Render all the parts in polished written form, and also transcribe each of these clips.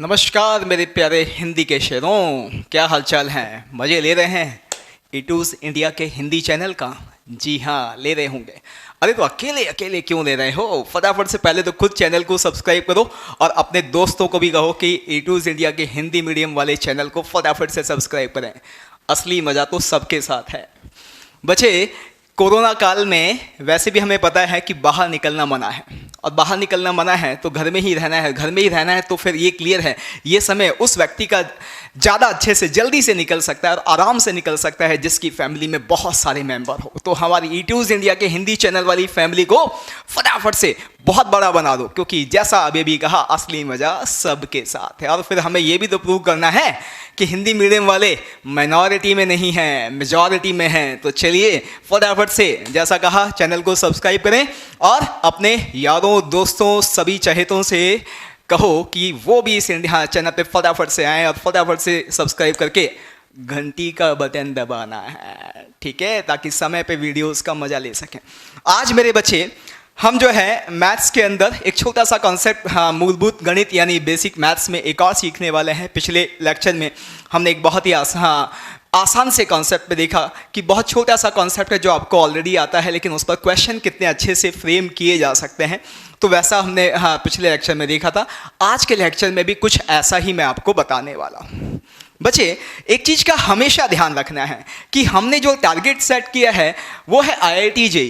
नमस्कार मेरे प्यारे हिंदी के शेरों, क्या हालचाल हैं? मज़े ले रहे हैं ईटूज़ इंडिया के हिंदी चैनल का? जी हाँ, ले रहे होंगे। अरे तो अकेले अकेले क्यों ले रहे हो? फटाफट से पहले तो खुद चैनल को सब्सक्राइब करो और अपने दोस्तों को भी कहो कि ईटूज़ इंडिया के हिंदी मीडियम वाले चैनल को फटाफट से सब्सक्राइब करें। असली मज़ा तो सबके साथ है। बच्चे, कोरोना काल में वैसे भी हमें पता है कि बाहर निकलना मना है, और बाहर निकलना मना है तो घर में ही रहना है। घर में ही रहना है तो फिर ये क्लियर है, ये समय उस व्यक्ति का ज़्यादा अच्छे से जल्दी से निकल सकता है और आराम से निकल सकता है जिसकी फैमिली में बहुत सारे मेंबर हो। तो हमारी ईटूज़ इंडिया के हिंदी चैनल वाली फैमिली को फटाफट से बहुत बड़ा बना दो, क्योंकि जैसा अभी भी कहा, असली मज़ा सबके साथ है। और फिर हमें ये भी तो प्रूव करना है कि हिंदी मीडियम वाले माइनॉरिटी में नहीं हैं, मेजॉरिटी में हैं। तो चलिए फटाफट से, जैसा कहा, चैनल को सब्सक्राइब करें और अपने यारों, दोस्तों, सभी चहेतों से कहो कि वो भी इस चैनल पे फटाफट से आएँ और फटाफट से सब्सक्राइब करके घंटी का बटन दबाना है, ठीक है, ताकि समय पे वीडियोस का मज़ा ले सकें। आज मेरे बच्चे, हम जो है मैथ्स के अंदर एक छोटा सा कॉन्सेप्ट, मूलभूत गणित यानी बेसिक मैथ्स में एक और सीखने वाले हैं। पिछले लेक्चर में हमने एक बहुत ही आसान से कॉन्सेप्ट पे देखा कि बहुत छोटा सा कॉन्सेप्ट है जो आपको ऑलरेडी आता है, लेकिन उस पर क्वेश्चन कितने अच्छे से फ्रेम किए जा सकते हैं। तो वैसा हमने पिछले लेक्चर में देखा था। आज के लेक्चर में भी कुछ ऐसा ही मैं आपको बताने वाला हूँ। बच्चे, एक चीज़ का हमेशा ध्यान रखना है कि हमने जो टारगेट सेट किया है वो है IIT JEE,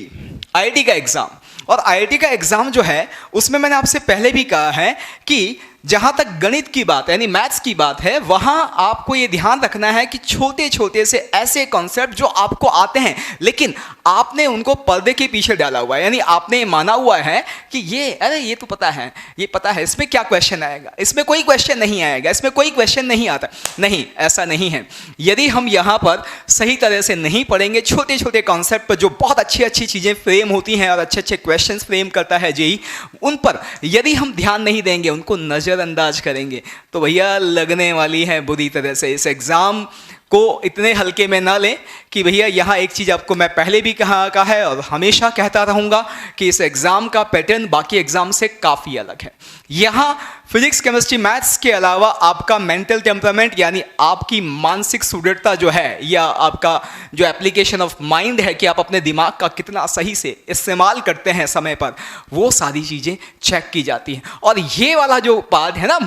IIT का एग्ज़ाम। और IIT का एग्ज़ाम जो है उसमें मैंने आपसे पहले भी कहा है कि जहाँ तक गणित की बात यानी मैथ्स की बात है, वहाँ आपको ये ध्यान रखना है कि छोटे छोटे से ऐसे कॉन्सेप्ट जो आपको आते हैं लेकिन आपने उनको पर्दे के पीछे डाला हुआ है, यानी आपने माना हुआ है कि ये तो पता है, ये पता है, इसमें क्या क्वेश्चन आएगा, इसमें कोई क्वेश्चन नहीं आएगा, इसमें कोई क्वेश्चन नहीं आता। नहीं, ऐसा नहीं है। यदि हम यहाँ पर सही तरह से नहीं पढ़ेंगे, छोटे छोटे कॉन्सेप्ट पर जो बहुत अच्छी अच्छी चीज़ें फ्रेम होती हैं और अच्छे अच्छे क्वेश्चन फ्रेम करता है JEE, उन पर यदि हम ध्यान नहीं देंगे, उनको नज़रअंदाज करेंगे, तो भैया लगने वाली है बुरी तरह से। इस एग्ज़ाम को इतने हल्के में ना लें कि भैया, यहाँ एक चीज़ आपको मैं पहले भी कहा है और हमेशा कहता रहूँगा कि इस एग्ज़ाम का पैटर्न बाकी एग्ज़ाम से काफ़ी अलग है। यहाँ फिजिक्स, केमिस्ट्री, मैथ्स के अलावा आपका मेंटल टेम्परामेंट यानी आपकी मानसिक सुदृढ़ता जो है, या आपका जो एप्लीकेशन ऑफ माइंड है कि आप अपने दिमाग का कितना सही से इस्तेमाल करते हैं समय पर, वो सारी चीज़ें चेक की जाती हैं। और ये वाला जो पार्ट है ना,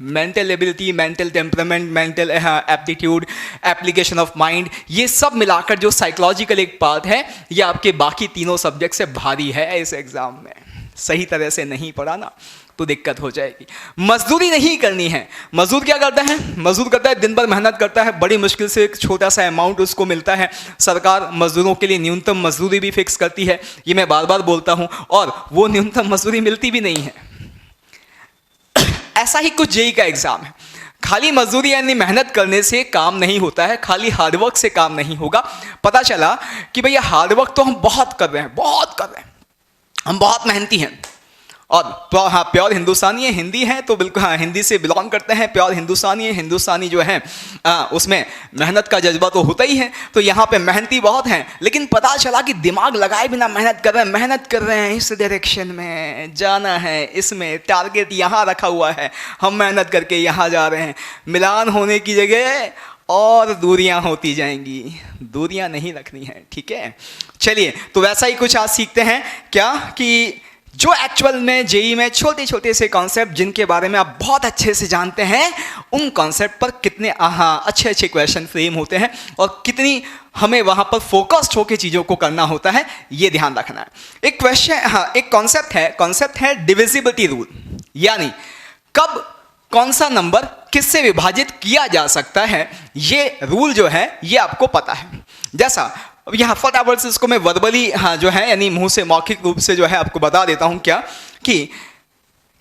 mental ability, mental temperament, mental aptitude, application of mind, ये सब मिलाकर जो साइकोलॉजिकल एक पार्ट है, ये आपके बाकी तीनों सब्जेक्ट से भारी है इस एग्ज़ाम में। सही तरह से नहीं पढ़ा ना तो दिक्कत हो जाएगी। मजदूरी नहीं करनी है। मजदूर क्या करता है? मजदूर करता है, दिन भर मेहनत करता है, बड़ी मुश्किल से एक छोटा सा अमाउंट उसको मिलता है। सरकार मजदूरों के लिए न्यूनतम मजदूरी भी फिक्स करती है, ये मैं बार बार बोलता हूँ, और वो न्यूनतम मजदूरी मिलती भी नहीं है। ऐसा ही कुछ JEE का एग्ज़ाम है। खाली मजदूरी यानी मेहनत करने से काम नहीं होता है, खाली हार्डवर्क से काम नहीं होगा। पता चला कि भैया हार्डवर्क तो हम बहुत कर रहे हैं, हम बहुत मेहनती हैं, और प्योर हिंदुस्तानी है, हिंदी है तो बिल्कुल हिंदी से बिलोंग करते हैं, प्योर हिंदुस्तानी है। हिंदुस्तानी जो है उसमें मेहनत का जज्बा तो होता ही है, तो यहाँ पे मेहनती बहुत हैं, लेकिन पता चला कि दिमाग लगाए बिना मेहनत कर रहे हैं, इस डायरेक्शन में जाना है, इसमें टारगेट यहाँ रखा हुआ है, हम मेहनत करके यहाँ जा रहे हैं। मिलान होने की जगह और दूरियां होती जाएंगी, दूरियां नहीं रखनी है, ठीक है। चलिए, तो वैसा ही कुछ आज सीखते हैं क्या कि जो एक्चुअल में JEE में छोटे छोटे से कॉन्सेप्ट जिनके बारे में आप बहुत अच्छे से जानते हैं, उन कॉन्सेप्ट पर कितने अच्छे अच्छे क्वेश्चन फ्रेम होते हैं और कितनी हमें वहाँ पर फोकस्ड होकर चीज़ों को करना होता है, ये ध्यान रखना है। एक कॉन्सेप्ट है डिविजिबिलिटी रूल, यानी कब कौन सा नंबर किससे विभाजित किया जा सकता है, ये रूल जो है ये आपको पता है। जैसा अब यहाँ फटाफट से इसको मैं वर्बली जो है यानी मुंह से मौखिक रूप से जो है आपको बता देता हूँ क्या कि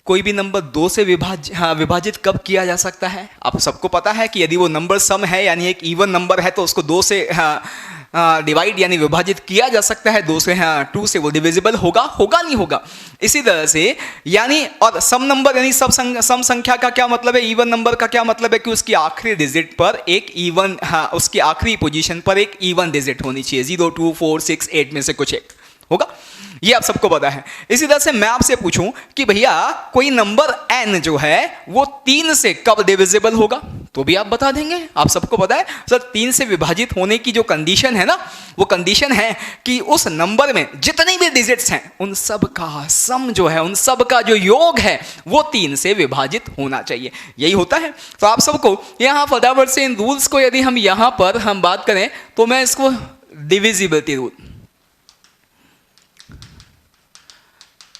कोई भी नंबर 2 से विभाजित कब किया जा सकता है। आप सबको पता है कि यदि वो नंबर सम है यानी एक इवन नंबर है तो उसको 2 से डिवाइड यानी विभाजित किया जा सकता है। 2 से वो डिविजिबल होगा नहीं होगा। इसी तरह से यानी और सम नंबर यानी सम संख्या का क्या मतलब है, इवन नंबर का क्या मतलब है कि उसकी आखिरी डिजिट पर एक इवन उसकी आखिरी पोजीशन पर एक इवन डिजिट होनी चाहिए, 0, 2, 4, 6, 8 में से कुछ एक होगा। ये आप सबको पता है। इसी तरह से मैं आपसे पूछूं कि भैया कोई नंबर n जो है वो 3 से कब डिविजिबल होगा, तो भी आप बता देंगे। आप सबको पता है सर 3 से विभाजित होने की जो कंडीशन है ना, वो कंडीशन है कि उस नंबर में जितनी भी डिजिट्स हैं उन सब का सम जो है, उन सब का जो योग है वो 3 से विभाजित होना चाहिए। यही होता है। तो आप सबको यहाँ फटाफट से इन रूल्स को यदि हम यहाँ पर हम बात करें तो मैं इसको डिविजिबिलिटी रूल,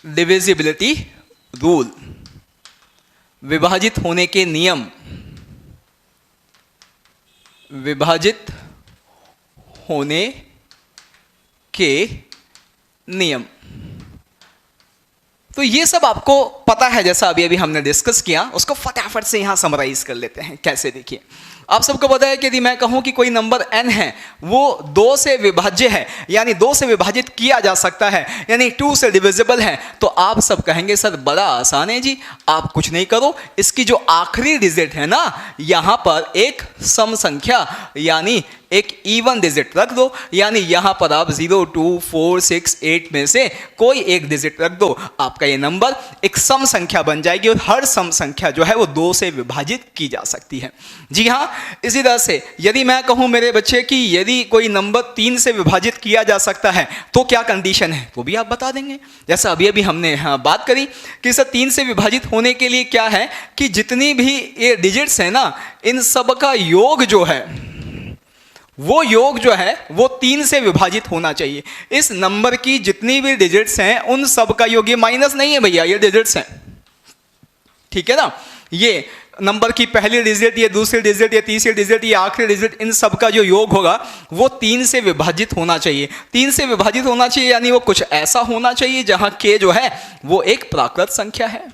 डिविजिबिलिटी रूल, विभाजित होने के नियम, विभाजित होने के नियम, तो ये सब आपको पता है। जैसा अभी अभी हमने डिस्कस किया उसको फटाफट से यहां समराइज कर लेते हैं। कैसे, देखिए आप सबको पता है कि यदि मैं कहूं कि कोई नंबर n है वो 2 से विभाज्य है, यानी 2 से विभाजित किया जा सकता है, यानी 2 से डिविजिबल है, तो आप सब कहेंगे सर बड़ा आसान है जी, आप कुछ नहीं करो, इसकी जो आखिरी डिजिट है ना यहां पर एक सम संख्या यानी एक इवन डिजिट रख दो, यानी यहां पर आप 0, 2, 4, 6, 8 में से कोई एक डिजिट रख दो, आपका ये नंबर एक सम संख्या बन जाएगी और हर सम संख्या जो है वो 2 से विभाजित की जा सकती है। जी हाँ, इसी तरह से यदि मैं कहूं मेरे बच्चे कि यदि कोई नंबर 3 से विभाजित किया जा सकता है तो क्या कंडीशन है, वो भी आप बता देंगे। जैसा अभी अभी हमने बात करी कि सर 3 से विभाजित होने के लिए क्या है कि जितनी भी ये डिजिट्स है ना इन सब का योग जो है वो योग जो है वो 3 से विभाजित होना चाहिए। इस नंबर की जितनी भी डिजिट्स हैं उन सब का योग, ये माइनस नहीं है भैया, ये डिजिट्स हैं, ठीक है ना। ये नंबर की पहली डिजिट, ये दूसरी डिजिट, ये तीसरी डिजिट, ये आखिरी डिजिट, इन सब का जो योग होगा वो 3 से विभाजित होना चाहिए। 3 से विभाजित होना चाहिए यानी वो कुछ ऐसा होना चाहिए जहां k जो है वो एक प्राकृत संख्या है,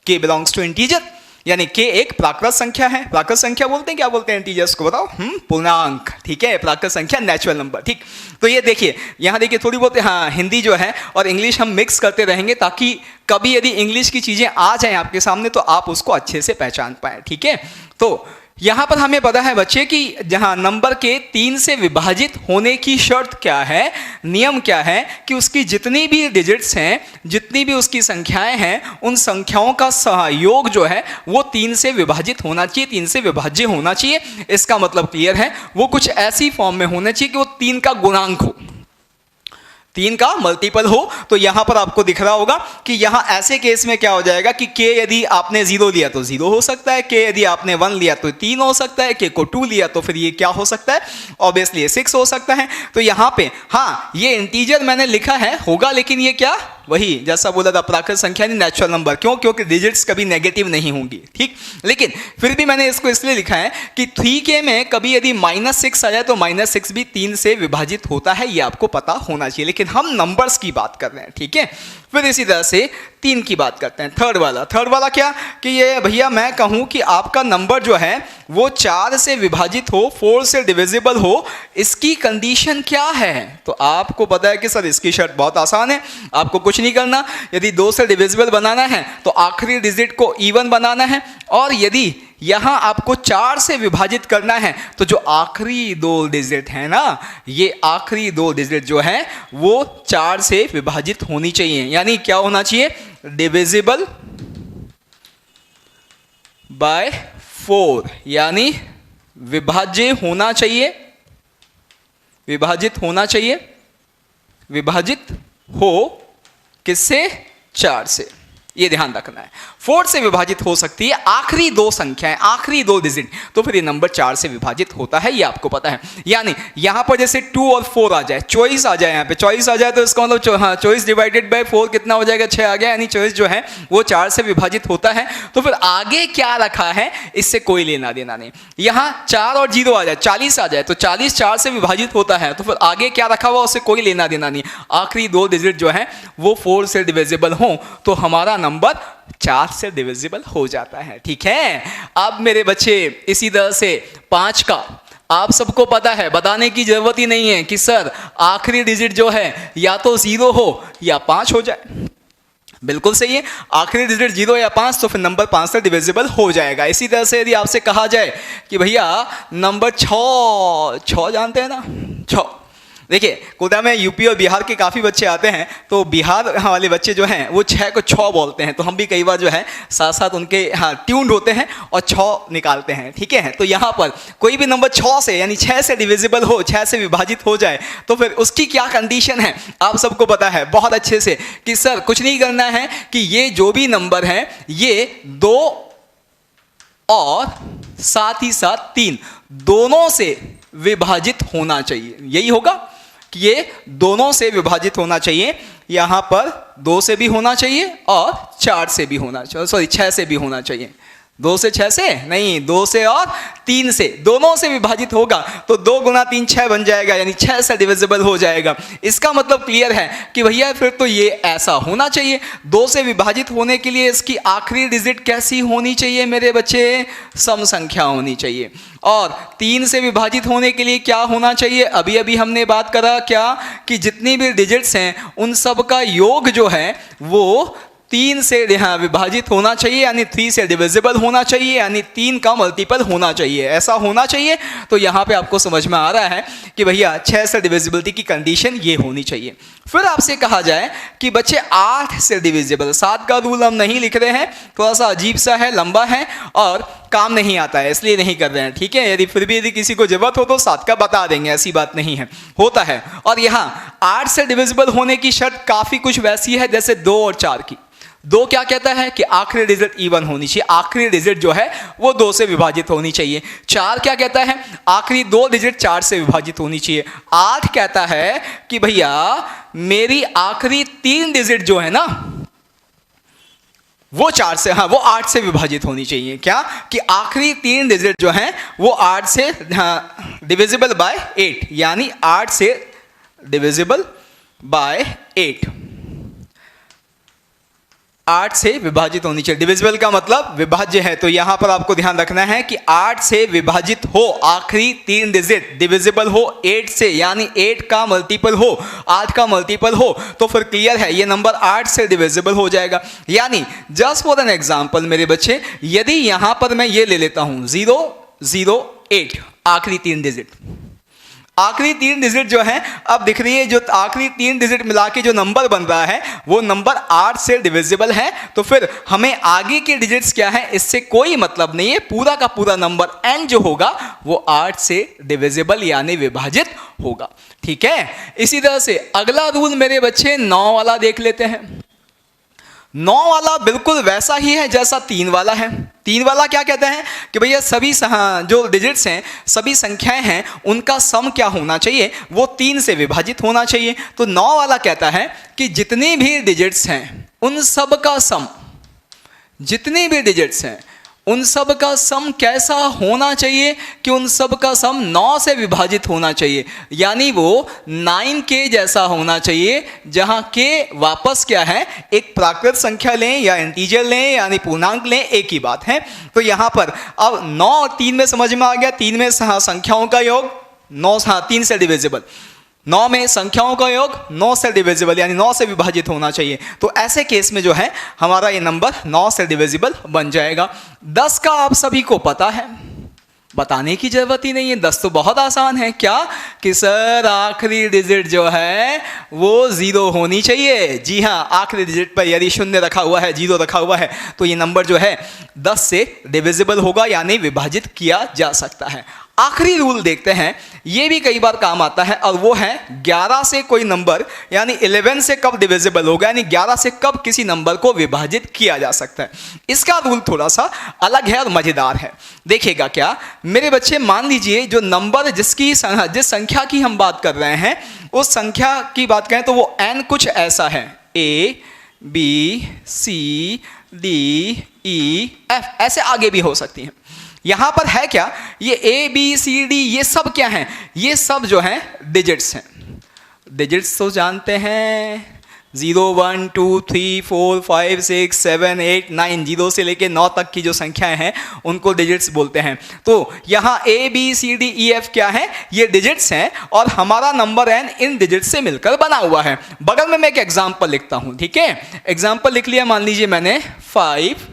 k बिलोंग्स टू इंटीजर, यानी k एक प्राकृत संख्या है। प्राकृत संख्या बोलते हैं, क्या बोलते हैं इंटीजर्स को बताओ? पूर्णांक, ठीक है। प्राकृत संख्या नेचुरल नंबर, ठीक। तो ये देखिए यहाँ देखिए थोड़ी बहुत हाँ हिंदी जो है और इंग्लिश हम मिक्स करते रहेंगे ताकि कभी यदि इंग्लिश की चीजें आ जाएं आपके सामने तो आप उसको अच्छे से पहचान पाए, ठीक है। तो यहाँ पर हमें पता है बच्चे कि जहाँ नंबर के 3 से विभाजित होने की शर्त क्या है, नियम क्या है कि उसकी जितनी भी डिजिट्स हैं, जितनी भी उसकी संख्याएं हैं, उन संख्याओं का सहयोग जो है वो 3 से विभाजित होना चाहिए, 3 से विभाज्य होना चाहिए। इसका मतलब क्लियर है, वो कुछ ऐसी फॉर्म में होना चाहिए कि वो 3 का गुणांक हो, 3 का मल्टीपल हो। तो यहां पर आपको दिख रहा होगा कि यहां ऐसे केस में क्या हो जाएगा कि k यदि आपने 0 लिया तो 0 हो सकता है, k यदि आपने 1 लिया तो 3 हो सकता है, k को 2 लिया तो फिर ये क्या हो सकता है, ऑब्वियसली 6 हो सकता है। तो यहां पे हाँ ये इंटीजर मैंने लिखा है होगा, लेकिन ये क्या वही जैसा बोला था प्राकृत संख्या नहीं नेचुरल नंबर, क्यों? क्योंकि डिजिट्स कभी नेगेटिव नहीं होंगी, ठीक। लेकिन फिर भी मैंने इसको इसलिए लिखा है कि 3k में कभी यदि -6 आ जाए तो -6 भी 3 से विभाजित होता है, ये आपको पता होना चाहिए। लेकिन हम नंबर्स की बात कर रहे हैं, ठीक है। फिर इसी तरह से 3 की बात करते हैं। थर्ड वाला क्या कि ये भैया मैं कहूँ कि आपका नंबर जो है वो 4 से विभाजित हो, 4 से डिविजिबल हो, इसकी कंडीशन क्या है? तो आपको पता है कि सर इसकी शर्त बहुत आसान है, आपको कुछ नहीं करना। यदि 2 से डिविजिबल बनाना है तो आखिरी डिजिट को इवन बनाना है, और यदि यहां आपको 4 से विभाजित करना है तो जो आखिरी 2 डिजिट है ना, ये आखिरी 2 डिजिट जो है वो 4 से विभाजित होनी चाहिए। यानी क्या होना चाहिए? डिविजिबल बाय 4, यानी विभाज्य होना चाहिए, विभाजित होना चाहिए, विभाजित हो किससे? 4 से। ये ध्यान रखना है। 4 से विभाजित हो सकती है आखिरी 2 संख्याएं, आखिरी 2 डिजिट, तो फिर ये नंबर 4 से विभाजित होता है, ये आपको पता है। यानी यहां पर जैसे 2 और 4 आ जाए, चॉइस आ जाए, यहाँ पे चॉइस आ जाए तो इसका मतलब हाँ चॉइस डिवाइडेड बाय 4 कितना हो जाएगा? 6 आ गया, यानी चॉइस जो है वो 4 से विभाजित होता है। तो फिर आगे क्या रखा है इससे कोई लेना देना नहीं। यहाँ 4 और 0 आ जाए, 40 आ जाए, तो 40 4 से विभाजित होता है, तो फिर आगे क्या रखा हुआ उससे कोई लेना देना नहीं। आखिरी 2 डिजिट जो है वो 4 से डिविजिबल हो तो हमारा नंबर 4 से डिविजिबल हो जाता है, ठीक है। अब मेरे बच्चे इसी तरह से 5 का आप सबको पता है, बताने की जरूरत ही नहीं है कि सर आखिरी डिजिट जो है या तो 0 हो या 5 हो जाए। बिल्कुल सही है, आखिरी डिजिट 0 या 5, तो फिर नंबर 5 से डिविजिबल हो जाएगा। इसी तरह से यदि आपसे कहा जाए कि भैया नंबर 6 जानते हैं ना, 6 देखिए कोटा में यूपी और बिहार के काफ़ी बच्चे आते हैं, तो बिहार वाले बच्चे जो हैं वो 6 को 6 बोलते हैं, तो हम भी कई बार जो है साथ साथ उनके ट्यून्ड होते हैं और 6 निकालते हैं, ठीक है। तो यहाँ पर कोई भी नंबर 6 से यानी 6 से डिविजिबल हो, 6 से विभाजित हो जाए, तो फिर उसकी क्या कंडीशन है आप सबको पता है बहुत अच्छे से कि सर कुछ नहीं करना है कि ये जो भी नंबर है ये 2 और साथ ही साथ 3 दोनों से विभाजित होना चाहिए। यही होगा कि ये दोनों से विभाजित होना चाहिए। यहाँ पर 2 से भी होना चाहिए और 4 से भी होना चाहिए, सॉरी 6 से भी होना चाहिए। 2 से 6 से नहीं, 2 से और 3 से, दोनों से विभाजित होगा तो 2 गुना 3 6 बन जाएगा, यानी 6 से डिविजिबल हो जाएगा। इसका मतलब क्लियर है कि भैया फिर तो ये ऐसा होना चाहिए। 2 से विभाजित होने के लिए इसकी आखिरी डिजिट कैसी होनी चाहिए मेरे बच्चे? सम संख्या होनी चाहिए। और 3 से विभाजित होने के लिए क्या होना चाहिए? अभी अभी हमने बात करा क्या कि जितनी भी डिजिट्स हैं उन सब का योग जो है वो 3 से विभाजित होना चाहिए, यानी 3 से डिविजिबल होना चाहिए, यानी 3 का मल्टीपल होना चाहिए। ऐसा होना चाहिए। तो यहाँ पे आपको समझ में आ रहा है कि भैया 6 से डिविजिबिलिटी की कंडीशन ये होनी चाहिए। फिर आपसे कहा जाए कि बच्चे 8 से डिविजिबल, 7 का रूल हम नहीं लिख रहे हैं, थोड़ा सा अजीब सा है, लंबा है और काम नहीं आता है, इसलिए नहीं कर रहे हैं, ठीक है। यदि फिर भी यदि किसी को जरूरत हो तो 7 का बता देंगे, ऐसी बात नहीं है, होता है। और यहाँ 8 से डिविजिबल होने की शर्त काफ़ी कुछ वैसी है जैसे 2 और 4 की। 2 क्या कहता है कि आखिरी डिजिट इवन होनी चाहिए, आखिरी डिजिट जो है वो 2 से विभाजित होनी चाहिए। 4 क्या कहता है? आखिरी 2 डिजिट 4 से विभाजित होनी चाहिए। 8 कहता है कि भैया मेरी आखिरी 3 डिजिट जो है ना वो 4 से, वो 8 से विभाजित होनी चाहिए। क्या कि आखिरी 3 डिजिट जो हैं वो 8 से डिविजिबल बाय 8, यानी 8 से डिविजिबल बाय 8, 8 से विभाजित होनी चाहिए। डिविजिबल का मतलब विभाज्य है, तो यहां पर आपको ध्यान रखना है कि 8 से विभाजित हो, आखिरी 3 डिजिट डिविजिबल हो 8 से, यानी 8 का मल्टीपल हो, 8 का मल्टीपल हो, तो फिर क्लियर है ये नंबर 8 से डिविजिबल हो जाएगा। यानी जस्ट फॉर एन एग्जांपल मेरे बच्चे, यदि यहां पर मैं ये ले लेता हूं 008 आखिरी 3 डिजिट, आखिरी 3 डिजिट जो है, अब दिख रही है जो आखिरी 3 डिजिट मिला के जो नंबर बन रहा है वो नंबर 8 से डिविजिबल है, तो फिर हमें आगे के डिजिट्स क्या है इससे कोई मतलब नहीं है। पूरा का पूरा नंबर n जो होगा वो 8 से डिविजिबल यानी विभाजित होगा, ठीक है। इसी तरह से अगला रूल मेरे बच्चे 9 वाला देख लेते हैं। 9 वाला बिल्कुल वैसा ही है जैसा 3 वाला है। 3 वाला क्या कहते हैं कि भैया सभी जो डिजिट्स हैं, सभी संख्याएं हैं, उनका सम क्या होना चाहिए? वो 3 से विभाजित होना चाहिए। तो 9 वाला कहता है कि जितनी भी डिजिट्स हैं उन सब का सम, जितनी भी डिजिट्स हैं उन सब का सम कैसा होना चाहिए कि उन सब का सम 9 से विभाजित होना चाहिए, यानी वो 9 के जैसा होना चाहिए, जहां के वापस क्या है एक प्राकृत संख्या लें या इंटीजर लें यानी पूर्णांक लें, एक ही बात है। तो यहां पर अब 9 और 3 में समझ में आ गया, 3 में संख्याओं का योग 9, 3 से डिविजिबल, 9 में संख्याओं का योग 9 से डिविजिबल यानी 9 से विभाजित होना चाहिए। तो ऐसे केस में जो है हमारा ये नंबर 9 से डिविजिबल बन जाएगा। 10 का आप सभी को पता है, बताने की जरूरत ही नहीं है, 10 तो बहुत आसान है। क्या कि सर आखिरी डिजिट जो है वो 0 होनी चाहिए। जी हाँ, आखिरी डिजिट पर यदि 0 रखा हुआ है, 0 रखा हुआ है, तो ये नंबर जो है 10 से डिविजिबल होगा यानी विभाजित किया जा सकता है। आखिरी रूल देखते हैं, ये भी कई बार काम आता है, और वो है 11 से कोई नंबर यानी 11 से कब डिविजिबल होगा, यानी 11 से कब किसी नंबर को विभाजित किया जा सकता है। इसका रूल थोड़ा सा अलग है और मजेदार है। देखिएगा क्या मेरे बच्चे, मान लीजिए जो नंबर जिस संख्या की हम बात कर रहे हैं उस संख्या की बात करें तो वो n कुछ ऐसा है, A B C D E F, ऐसे आगे भी हो सकती हैं। यहां पर है क्या, ये A B C D ये सब क्या हैं? ये सब जो हैं डिजिट्स हैं। डिजिट्स तो जानते हैं 0 1 2 3 4 5 6 7 8 9, 0 से लेके 9 तक की जो संख्याएं हैं उनको डिजिट्स बोलते हैं। तो यहाँ A B C D E F क्या है? ये डिजिट्स हैं और हमारा नंबर n इन डिजिट्स से मिलकर बना हुआ है। बगल में मैं एक एग्जाम्पल लिखता हूँ, ठीक है। एग्जाम्पल लिख लिया, मान लीजिए मैंने 5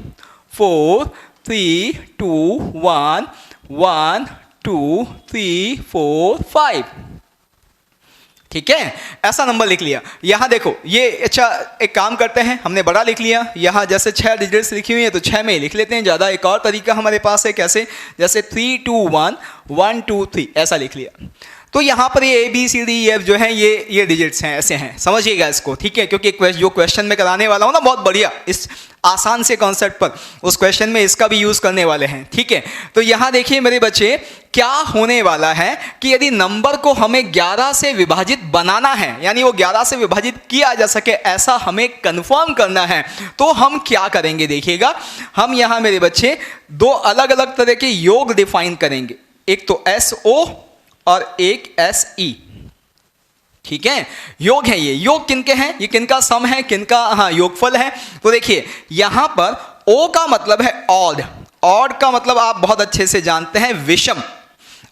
4 3 2 1 1 2 3 4 5, ठीक है, ऐसा नंबर लिख लिया। यहाँ देखो ये अच्छा एक काम करते हैं, हमने बड़ा लिख लिया, यहाँ जैसे 6 डिजिट्स लिखी हुई है तो 6 में ही लिख लेते हैं। ज़्यादा एक और तरीका हमारे पास है, कैसे, जैसे 3 2 1 1 2 3 ऐसा लिख लिया। तो यहाँ पर ये ABCDEF जो है ये डिजिट्स हैं, ऐसे हैं, समझिएगा इसको, ठीक है, क्योंकि जो क्वेश्चन में कराने वाला हूँ ना बहुत बढ़िया इस आसान से कॉन्सेप्ट पर, उस क्वेश्चन में इसका भी यूज़ करने वाले हैं, ठीक है। तो यहाँ देखिए मेरे बच्चे क्या होने वाला है कि यदि नंबर को हमें 11 से विभाजित बनाना है, यानी वो 11 से विभाजित किया जा सके ऐसा हमें कंफर्म करना है, तो हम क्या करेंगे देखिएगा। हम यहाँ मेरे बच्चे 2 अलग अलग तरह के योग डिफाइन करेंगे, एक तो SO और एक SE, ठीक है। योग है, ये योग किनके हैं, ये किनका सम है, किनका हाँ योगफल है। तो देखिए यहाँ पर O का मतलब है ऑड, ऑड का मतलब आप बहुत अच्छे से जानते हैं विषम,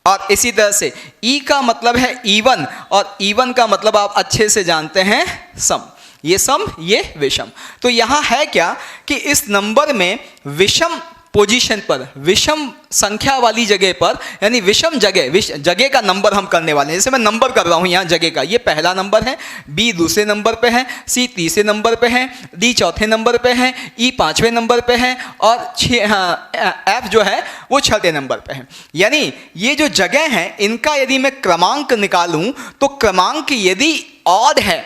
और इसी तरह से E का मतलब है इवन, और इवन का मतलब आप अच्छे से जानते हैं सम, ये सम ये विषम। तो यहाँ है क्या कि इस नंबर में विषम पोजीशन पर, विषम संख्या वाली जगह पर, यानी विषम जगह का नंबर हम करने वाले हैं। जैसे मैं नंबर कर रहा हूँ यहाँ जगह का, ये पहला नंबर है, B दूसरे नंबर पे है, C तीसरे नंबर पे है, D चौथे नंबर पे है, E पांचवें नंबर पे है, और F जो है वो छठे नंबर पे है। यानी ये जो जगह है इनका यदि मैं क्रमांक निकालूं तो क्रमांक यदि ऑड है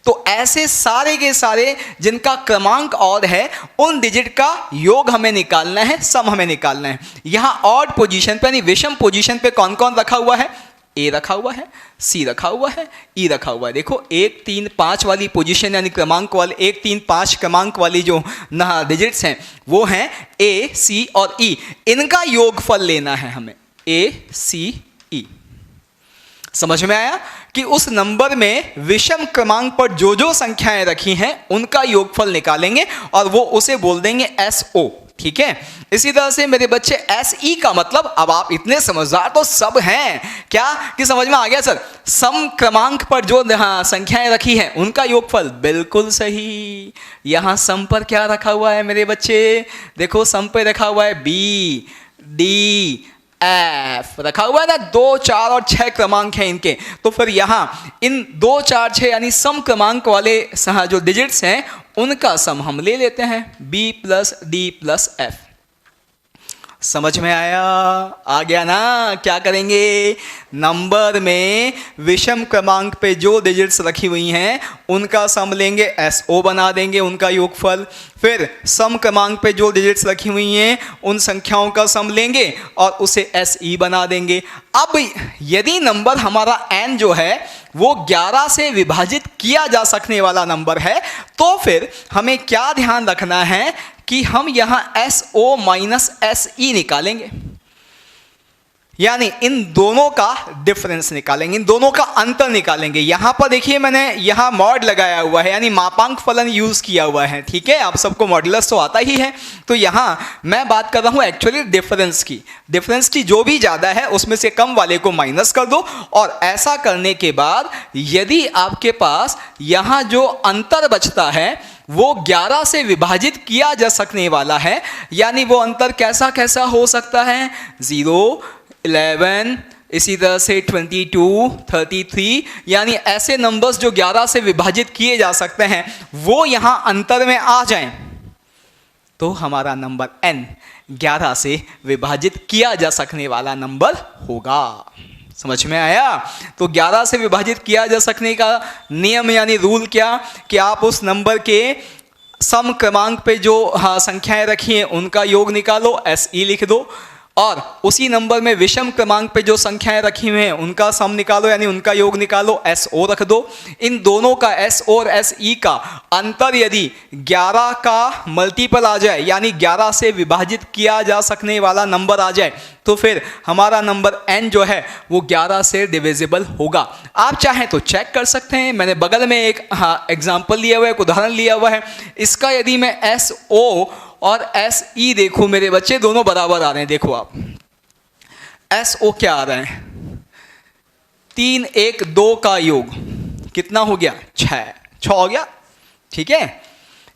तो ऐसे सारे के सारे जिनका क्रमांक ऑड है उन डिजिट का योग हमें निकालना है, सम हमें निकालना है। यहाँ ऑड पोजीशन पे यानी विषम पोजीशन पे कौन कौन रखा हुआ है, A रखा हुआ है, C रखा हुआ है, E रखा हुआ है। देखो 1 3 5 वाली पोजीशन यानी क्रमांक वाले 1 3 5 क्रमांक वाली जो डिजिट्स हैं वो हैं A C और E, इनका योगफल लेना है हमें, A C E। समझ में आया कि उस नंबर में विषम क्रमांक पर जो जो संख्याएं रखी हैं उनका योगफल निकालेंगे और वो उसे बोल देंगे SO, ठीक है। इसी तरह से मेरे बच्चे SE का मतलब, अब आप इतने समझदार तो सब हैं क्या कि समझ में आ गया सर, सम क्रमांक पर जो संख्याएं रखी हैं उनका योगफल, बिल्कुल सही। यहाँ सम पर क्या रखा हुआ है मेरे बच्चे, देखो सम पर रखा हुआ है B D F रखा हुआ है ना, 2 4 और 6 क्रमांक हैं इनके। तो फिर यहाँ इन 2 4 6 यानी सम क्रमांक वाले जो डिजिट्स हैं उनका सम हम ले लेते हैं, B + D + F। समझ में आया, आ गया ना। क्या करेंगे, नंबर में विषम क्रमांक पे जो डिजिट्स रखी हुई हैं उनका सम लेंगे, SO बना देंगे उनका योगफल। फिर सम क्रमांक पे जो डिजिट्स रखी हुई हैं उन संख्याओं का सम लेंगे और उसे SE बना देंगे। अब यदि नंबर हमारा n जो है वो 11 से विभाजित किया जा सकने वाला नंबर है तो फिर हमें क्या ध्यान रखना है कि हम यहाँ SO - SE निकालेंगे, यानी इन दोनों का डिफरेंस निकालेंगे, इन दोनों का अंतर निकालेंगे। यहाँ पर देखिए मैंने यहाँ मॉड लगाया हुआ है, यानी मापांक फलन यूज किया हुआ है, ठीक है। आप सबको मॉड्यूलस तो आता ही है। तो यहाँ मैं बात कर रहा हूँ एक्चुअली डिफरेंस की, डिफरेंस की जो भी ज़्यादा है उसमें से कम वाले को माइनस कर दो, और ऐसा करने के बाद यदि आपके पास यहाँ जो अंतर बचता है वो 11 से विभाजित किया जा सकने वाला है, यानी वो अंतर कैसा कैसा हो सकता है, 0 11 इसी तरह से 22 33, यानी ऐसे नंबर्स जो 11 से विभाजित किए जा सकते हैं वो यहाँ अंतर में आ जाएं तो हमारा नंबर n 11 से विभाजित किया जा सकने वाला नंबर होगा। समझ में आया। तो 11 से विभाजित किया जा सकने का नियम यानी रूल क्या कि आप उस नंबर के सम क्रमांक पे जो संख्याएं रखी हैं उनका योग निकालो, SE लिख दो, और उसी नंबर में विषम क्रमांक पे जो संख्याएं रखी हुई हैं उनका सम निकालो यानी उनका योग निकालो, SO रख दो। इन दोनों का SO और SE का अंतर यदि 11 का मल्टीपल आ जाए यानी 11 से विभाजित किया जा सकने वाला नंबर आ जाए तो फिर हमारा नंबर n जो है वो 11 से डिविजिबल होगा। आप चाहें तो चेक कर सकते हैं, मैंने बगल में एक एग्जाम्पल लिया हुआ है, एक उदाहरण लिया हुआ है। इसका यदि मैं SO और SE देखूं मेरे बच्चे दोनों बराबर आ रहे हैं। देखो आप SO क्या आ रहा है, 3 1 2 का योग कितना हो गया, 6 हो गया, ठीक है।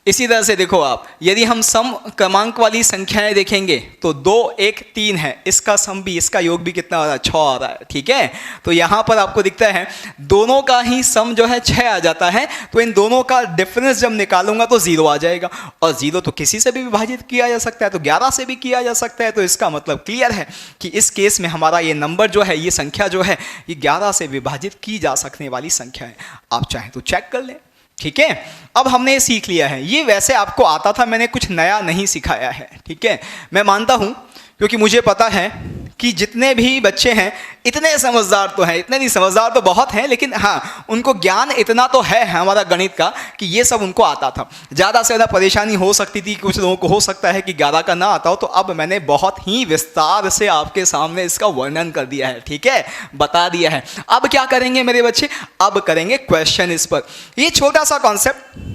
इसी तरह से देखो आप, यदि हम सम क्रमांक वाली संख्याएं देखेंगे तो 2 1 3 है, इसका सम भी, इसका योग भी कितना आ रहा है, 6 आ रहा है। ठीक है, तो यहाँ पर आपको दिखता है दोनों का ही सम जो है 6 आ जाता है, तो इन दोनों का डिफरेंस जब निकालूंगा तो 0 आ जाएगा, और 0 तो किसी से भी विभाजित किया जा सकता है, तो 11 से भी किया जा सकता है। तो इसका मतलब क्लियर है कि इस केस में हमारा ये नंबर जो है, ये संख्या जो है, ये 11 से विभाजित की जा सकने वाली संख्या है। आप चाहें तो चेक कर लें। ठीक है, अब हमने ये सीख लिया है। ये वैसे आपको आता था, मैंने कुछ नया नहीं सिखाया है। ठीक है, मैं मानता हूं, क्योंकि मुझे पता है कि जितने भी बच्चे हैं इतने समझदार तो हैं, इतने नहीं समझदार तो बहुत हैं, लेकिन हाँ उनको ज्ञान इतना तो है हमारा गणित का कि ये सब उनको आता था। ज़्यादा से ज़्यादा परेशानी हो सकती थी, कुछ लोगों को हो सकता है कि 11 का ना आता हो, तो अब मैंने बहुत ही विस्तार से आपके सामने इसका वर्णन कर दिया है। ठीक है, बता दिया है। अब क्या करेंगे मेरे बच्चे, अब करेंगे क्वेश्चन इस पर। ये छोटा सा कॉन्सेप्ट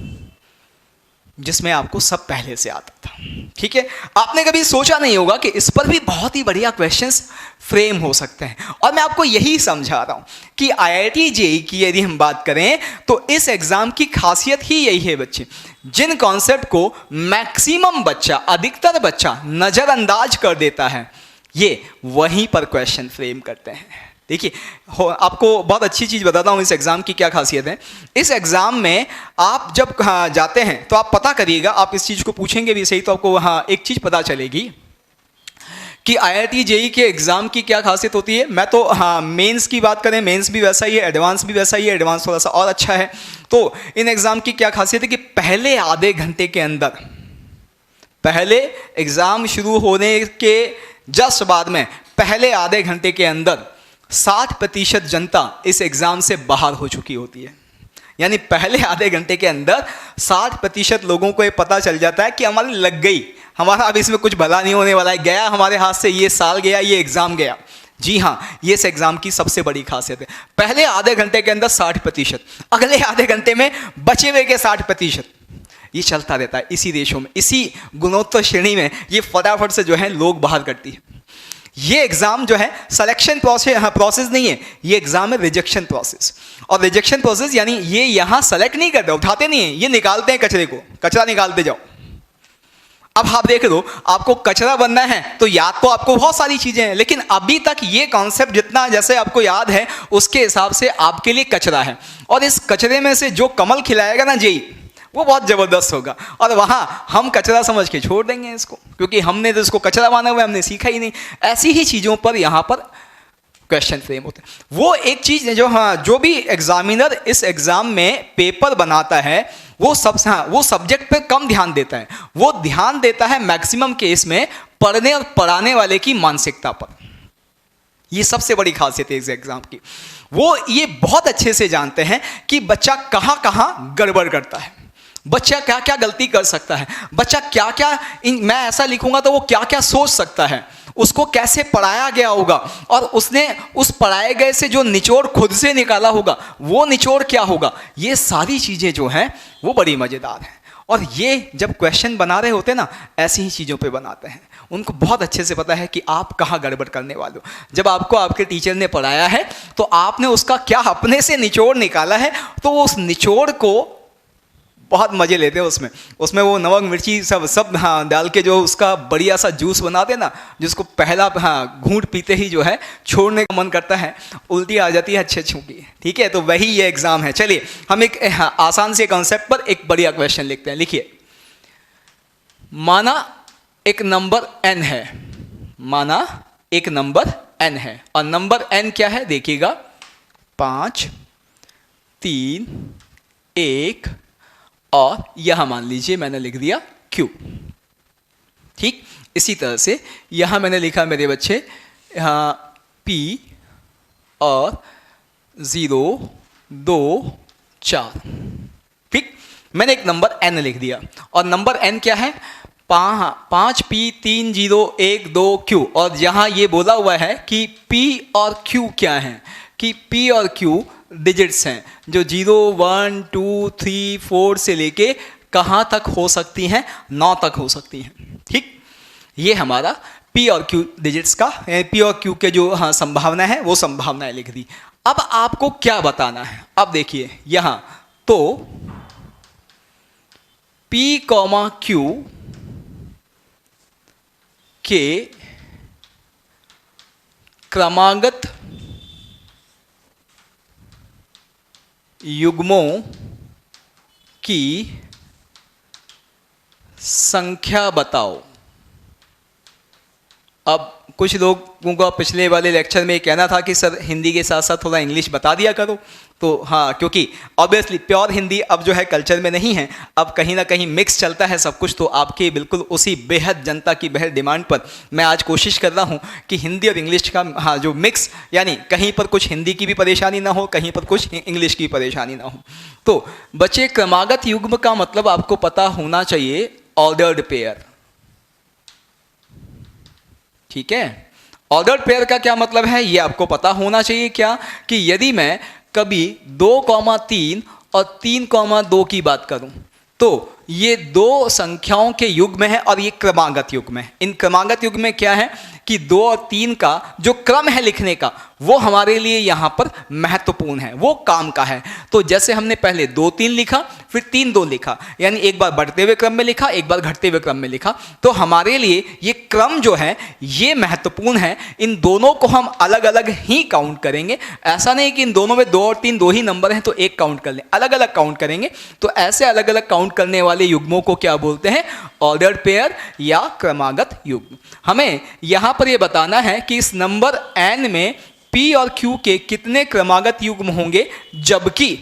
जिसमें आपको सब पहले से आता था। ठीक है, आपने कभी सोचा नहीं होगा कि इस पर भी बहुत ही बढ़िया क्वेश्चंस फ्रेम हो सकते हैं, और मैं आपको यही समझा रहा हूं कि IIT JEE की यदि हम बात करें तो इस एग्जाम की खासियत ही यही है बच्चे, जिन कॉन्सेप्ट को मैक्सिमम बच्चा, अधिकतर बच्चा नजरअंदाज कर देता है, ये वहीं पर क्वेश्चन फ्रेम करते हैं। देखिए, आपको बहुत अच्छी चीज़ बताता हूँ इस एग्ज़ाम की क्या खासियत है। इस एग्ज़ाम में आप जब जाते हैं तो आप पता करिएगा, आप इस चीज़ को पूछेंगे भी सही तो आपको वहाँ एक चीज़ पता चलेगी कि IIT JEE के एग्ज़ाम की क्या खासियत होती है। मैं तो हाँ, मेंस की बात करें, मेंस भी वैसा ही है, एडवांस भी वैसा ही है, एडवांस थोड़ा सा और अच्छा है। तो इन एग्ज़ाम की क्या खासियत है कि पहले आधे घंटे के अंदर, पहले एग्ज़ाम शुरू होने के जस्ट बाद में पहले आधे घंटे के अंदर 60% जनता इस एग्जाम से बाहर हो चुकी होती है। यानी पहले आधे घंटे के अंदर 60% लोगों को ये पता चल जाता है कि हमारी लग गई, हमारा अब इसमें कुछ भला नहीं होने वाला है, गया हमारे हाथ से, ये साल गया, ये एग्जाम गया। जी हाँ, ये इस एग्जाम की सबसे बड़ी खासियत है। पहले आधे घंटे के अंदर 60%, अगले आधे घंटे में बचे हुए के 60%। ये चलता रहता है इसी देशों में, इसी गुणोत्तर श्रेणी में ये फटाफट से जो है लोग बाहर करती है। ये एग्जाम जो है सिलेक्शन प्रोसेस नहीं है, ये एग्जाम है रिजेक्शन प्रोसेस। और रिजेक्शन प्रोसेस यानी ये यहाँ सेलेक्ट नहीं करते, उठाते नहीं है, ये निकालते हैं कचरे को, कचरा निकालते जाओ। अब आप देख लो, आपको कचरा बनना है तो याद तो आपको बहुत सारी चीजें हैं, लेकिन अभी तक ये कॉन्सेप्ट जितना जैसे आपको याद है उसके हिसाब से आपके लिए कचरा है। और इस कचरे में से जो कमल खिलाएगा ना जेई, वो बहुत ज़बरदस्त होगा। और वहाँ हम कचरा समझ के छोड़ देंगे इसको, क्योंकि हमने तो इसको कचरा माना हुआ है, हमने सीखा ही नहीं। ऐसी ही चीज़ों पर यहाँ पर क्वेश्चन फ्रेम होते हैं। वो एक चीज़ जो हाँ, जो भी एग्जामिनर इस एग्ज़ाम में पेपर बनाता है वो वो सब्जेक्ट पे कम ध्यान देता है, वो ध्यान देता है मैक्सिमम केस में पढ़ने और पढ़ाने वाले की मानसिकता पर। ये सबसे बड़ी खासियत है इस एग्जाम की। वो ये बहुत अच्छे से जानते हैं कि बच्चा कहाँ कहाँ गड़बड़ करता है, बच्चा क्या क्या गलती कर सकता है, बच्चा क्या क्या मैं ऐसा लिखूंगा तो वो क्या क्या सोच सकता है, उसको कैसे पढ़ाया गया होगा, और उसने उस पढ़ाए गए से जो निचोड़ खुद से निकाला होगा वो निचोड़ क्या होगा। ये सारी चीज़ें जो हैं वो बड़ी मज़ेदार हैं। और ये जब क्वेश्चन बना रहे होते हैं ना, ऐसी ही चीज़ों पे बनाते हैं। उनको बहुत अच्छे से पता है कि आप कहाँ गड़बड़ करने वाले हो। जब आपको आपके टीचर ने पढ़ाया है तो आपने उसका क्या अपने से निचोड़ निकाला है, तो वो उस निचोड़ को बहुत मज़े लेते हैं उसमें वो नमक मिर्ची सब हाँ डाल के जो उसका बढ़िया सा जूस बनाते हैं ना, जिसको पहला हाँ घूंट पीते ही जो है छोड़ने का मन करता है, उल्टी आ जाती है अच्छे की। ठीक है, तो वही ये एग्ज़ाम है। चलिए हम एक आसान से कॉन्सेप्ट पर एक बढ़िया क्वेश्चन लिखते हैं। लिखिए, माना एक नंबर n है, माना एक नंबर n है, और नंबर n क्या है देखिएगा, 5 3 1 और यहां मान लीजिए मैंने लिख दिया Q। ठीक, इसी तरह से यहां मैंने लिखा मेरे बच्चे यहाँ P और 0 2 4। ठीक, मैंने एक नंबर n लिख दिया, और नंबर n क्या है, 5P 3 0 1 2 Q। और यहाँ ये बोला हुआ है कि P और Q क्या है, कि P और Q डिजिट्स हैं जो 0 1 2 3 4 से लेके कहाँ तक हो सकती हैं, 9 तक हो सकती हैं। ठीक, ये हमारा P और Q डिजिट्स का, P और Q के जो हाँ संभावना है वो संभावनाएं लिख दी। अब आपको क्या बताना है, अब देखिए यहाँ तो P कॉमा Q के क्रमागत युग्मों की संख्या बताओ। अब कुछ लोगों का पिछले वाले लेक्चर में कहना था कि सर हिंदी के साथ साथ थोड़ा इंग्लिश बता दिया करो, तो हाँ, क्योंकि ऑब्वियसली प्योर हिंदी अब जो है कल्चर में नहीं है, अब कहीं ना कहीं मिक्स चलता है सब कुछ। तो आपके बिल्कुल उसी बेहद जनता की बेहद डिमांड पर मैं आज कोशिश कर रहा हूँ कि हिंदी और इंग्लिश का हाँ जो मिक्स, यानी कहीं पर कुछ हिंदी की भी परेशानी ना हो, कहीं पर कुछ इंग्लिश की परेशानी ना हो। तो बच्चे, क्रमागत युग्म का मतलब आपको पता होना चाहिए ऑर्डर्ड पेयर। ठीक है, ऑर्डर्ड पेयर का क्या मतलब है ये आपको पता होना चाहिए। क्या कि यदि मैं कभी 2,3 और 3,2 की बात करूं तो ये दो संख्याओं के युग्म है और ये क्रमागत युग्म है। इन क्रमागत युग्म में क्या है कि 2 और 3 का जो क्रम है लिखने का वो हमारे लिए यहाँ पर महत्वपूर्ण है, वो काम का है। तो जैसे हमने पहले 2-3 लिखा, फिर 3-2 लिखा, यानी एक बार बढ़ते हुए क्रम में लिखा, एक बार घटते हुए क्रम में लिखा, तो हमारे लिए ये क्रम जो है ये महत्वपूर्ण है। इन दोनों को हम अलग अलग ही काउंट करेंगे। ऐसा नहीं कि इन दोनों में 2 और 3 दो ही नंबर हैं तो एक काउंट कर लें, अलग अलग काउंट करेंगे। तो ऐसे अलग अलग काउंट करने वाले युग्मों को क्या बोलते हैं? ऑर्डर्ड पेयर या क्रमागत युग्म। हमें यहां पर यह बताना है कि इस नंबर n में P और Q के कितने क्रमागत युग्म होंगे, जबकि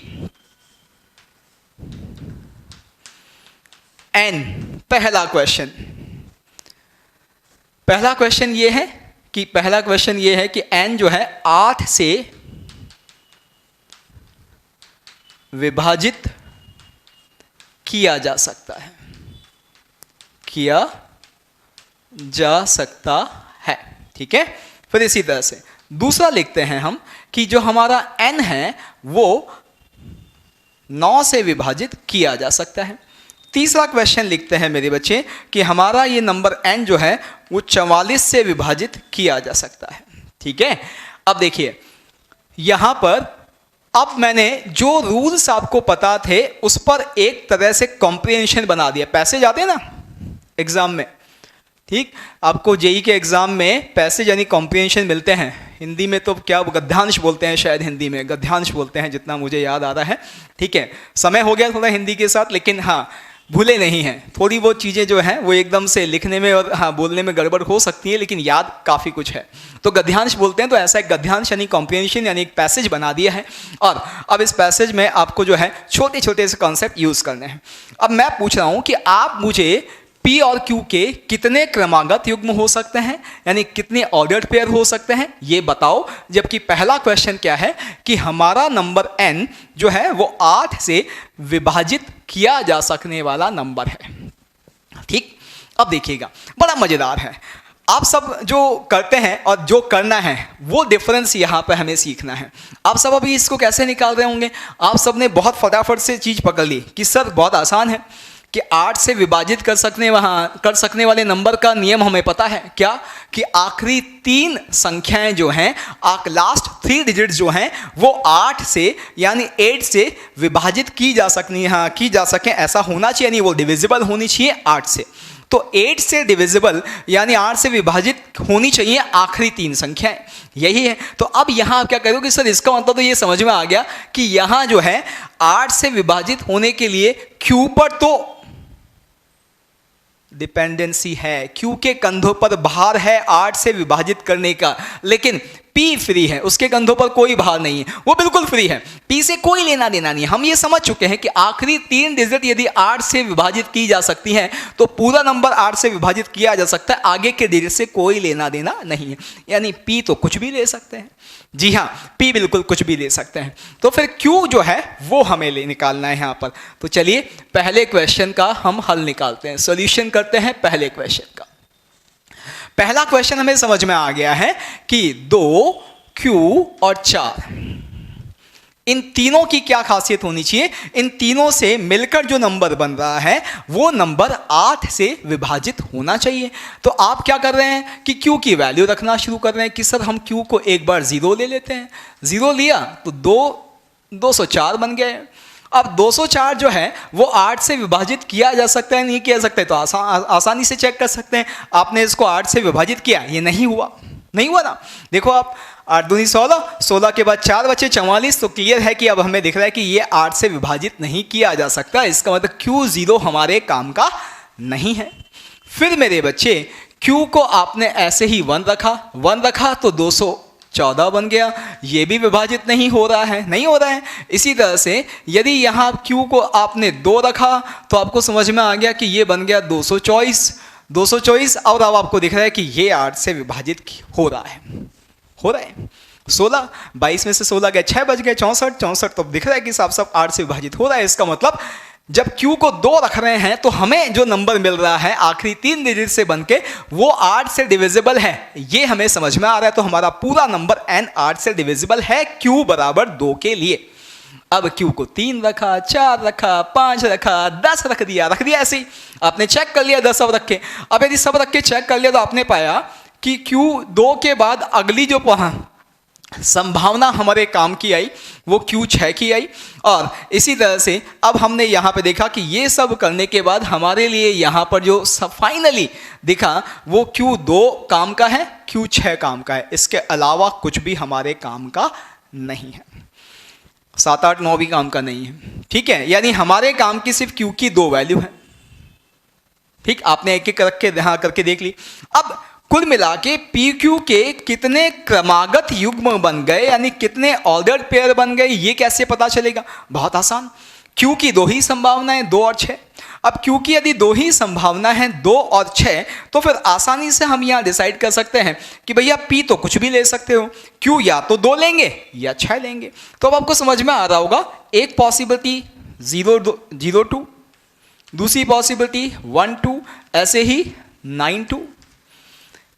n, पहला क्वेश्चन ये है कि n जो है 8 से विभाजित किया जा सकता है। ठीक है, फिर इसी तरह से दूसरा लिखते हैं हम कि जो हमारा n है वो 9 से विभाजित किया जा सकता है। तीसरा क्वेश्चन लिखते हैं मेरे बच्चे कि हमारा ये नंबर n जो है वो 44 से विभाजित किया जा सकता है। ठीक है, अब देखिए यहां पर अब मैंने जो रूल्स आपको पता थे उस पर एक तरह से कॉम्प्रिहेंशन बना दिया। पैसेज आते हैं ना एग्जाम में, ठीक, आपको जेई के एग्जाम में पैसेज यानी कॉम्प्रिहेंशन मिलते हैं। हिंदी में तो क्या गद्यांश बोलते हैं, शायद हिंदी में गद्यांश बोलते हैं जितना मुझे याद आ रहा है। ठीक है, समय हो गया थोड़ा हिंदी के साथ, लेकिन हाँ भूले नहीं हैं। थोड़ी वो चीज़ें जो हैं वो एकदम से लिखने में और हाँ बोलने में गड़बड़ हो सकती है, लेकिन याद काफ़ी कुछ है। तो गद्यांश बोलते हैं। तो ऐसा एक गद्यांश यानी कॉम्प्रिहेंशन यानी एक पैसेज बना दिया है, और अब इस पैसेज में आपको जो है छोटे छोटे से कॉन्सेप्ट यूज़ करने हैं। अब मैं पूछ रहा हूँ कि आप मुझे P और Q के कितने क्रमागत युग्म हो सकते हैं, यानी कितने ऑर्डर्ड पेयर हो सकते हैं, ये बताओ। जबकि पहला क्वेश्चन क्या है कि हमारा नंबर n जो है वो 8 से विभाजित किया जा सकने वाला नंबर है। ठीक, अब देखिएगा बड़ा मजेदार है। आप सब जो करते हैं और जो करना है वो डिफरेंस यहाँ पे हमें सीखना है। आप सब अभी इसको कैसे निकाल रहे होंगे? आप सब ने बहुत फटाफट से चीज़ पकड़ ली कि सर बहुत आसान है कि 8 से विभाजित कर सकने वाले नंबर का नियम हमें पता है। क्या कि आखिरी 3 संख्याएं जो हैं, लास्ट 3 डिजिट जो हैं वो 8 से यानी 8 से विभाजित की जा सकें ऐसा होना चाहिए, यानी वो डिविजिबल होनी चाहिए 8 से। तो 8 से डिविजिबल यानी 8 से विभाजित होनी चाहिए आखिरी 3 संख्याएं, यही है। तो अब यहाँ आप क्या करोगे? सर इसका मतलब तो ये समझ में आ गया कि यहाँ जो है 8 से विभाजित होने के लिए Q पर तो डिपेंडेंसी है, Q के कंधों पर भार है 8 से विभाजित करने का, लेकिन P फ्री है, उसके कंधों पर कोई भार नहीं है, वो बिल्कुल फ्री है, P से कोई लेना देना नहीं है। हम ये समझ चुके हैं कि आखिरी 3 डिजिट यदि 8 से विभाजित की जा सकती हैं तो पूरा नंबर 8 से विभाजित किया जा सकता है, आगे के डिजिट से कोई लेना देना नहीं है। यानी P तो कुछ भी ले सकते हैं, जी हाँ P बिल्कुल कुछ भी ले सकते हैं। तो फिर Q जो है वो हमें निकालना है यहाँ पर। तो चलिए पहले क्वेश्चन का हम हल निकालते हैं, सोल्यूशन करते हैं पहले क्वेश्चन का। पहला क्वेश्चन हमें समझ में आ गया है कि 2, Q और 4 इन तीनों की क्या खासियत होनी चाहिए। इन तीनों से मिलकर जो नंबर बन रहा है वो नंबर 8 से विभाजित होना चाहिए। तो आप क्या कर रहे हैं कि Q की वैल्यू रखना शुरू कर रहे हैं कि सर हम Q को एक बार 0 ले लेते हैं। 0 लिया तो 204 बन गए, अब 204 जो है वो 8 से विभाजित किया जा सकता है, नहीं किया जा सकता है? तो आसानी से चेक कर सकते हैं। आपने इसको 8 से विभाजित किया, ये नहीं हुआ, नहीं हुआ ना। देखो आप 8 दूनी 16, 16 के बाद 4 बचे 44, तो क्लियर है कि अब हमें दिख रहा है कि ये 8 से विभाजित नहीं किया जा सकता। इसका मतलब Q0 हमारे काम का नहीं है। फिर मेरे बच्चे Q को आपने ऐसे ही 1 रखा तो 214 बन गया, ये भी विभाजित नहीं हो रहा है, नहीं हो रहा है। इसी तरह से यदि यहाँ Q को आपने 2 रखा तो आपको समझ में आ गया कि ये बन गया 224, और अब आपको दिख रहा है कि ये 8 से विभाजित हो रहा है। 16, 22 में से 16 गए, 6 बच गए, 64, तो दिख रहा है कि साफ साफ 8 से विभाजित हो रहा है। इसका मतलब जब Q को 2 रख रहे हैं तो हमें जो नंबर मिल रहा है आखिरी 3 डिजिट से बनके वो 8 से डिविजिबल है, ये हमें समझ में आ रहा है। तो हमारा पूरा नंबर n 8 से डिविजिबल है Q बराबर 2 के लिए। अब Q को 3 रखा, 4 रखा, 5 रखा, 10 रख दिया ऐसे ही आपने चेक कर लिया 10 सब रख के। अब यदि सब रख के चेक कर लिया तो आपने पाया कि Q2 के बाद अगली जो संभावना हमारे काम की आई वो Q6 की आई। और इसी तरह से अब हमने यहाँ पे देखा कि ये सब करने के बाद हमारे लिए यहाँ पर जो फाइनली दिखा वो Q2 काम का है, Q6 काम का है, इसके अलावा कुछ भी हमारे काम का नहीं है। 7, 8, 9 भी काम का नहीं है, ठीक है। यानी हमारे काम की सिर्फ Q की 2 वैल्यू है, ठीक। आपने एक एक रख के यहाँ करके देख ली। अब कुल मिला के PQ के कितने क्रमागत युग्म बन गए, यानी कितने ऑर्डर्ड पेयर बन गए, ये कैसे पता चलेगा? बहुत आसान। Q की 2 ही संभावनाएं, 2 और 6। अब Q की यदि 2 ही संभावना है, 2 और 6, तो फिर आसानी से हम यहाँ डिसाइड कर सकते हैं कि भैया P तो कुछ भी ले सकते हो, Q या तो 2 लेंगे या 6 लेंगे। तो अब आपको समझ में आ रहा होगा, एक पॉसिबिलिटी 0, 2, दूसरी पॉसिबिलिटी 1, 2, ऐसे ही 9, 2।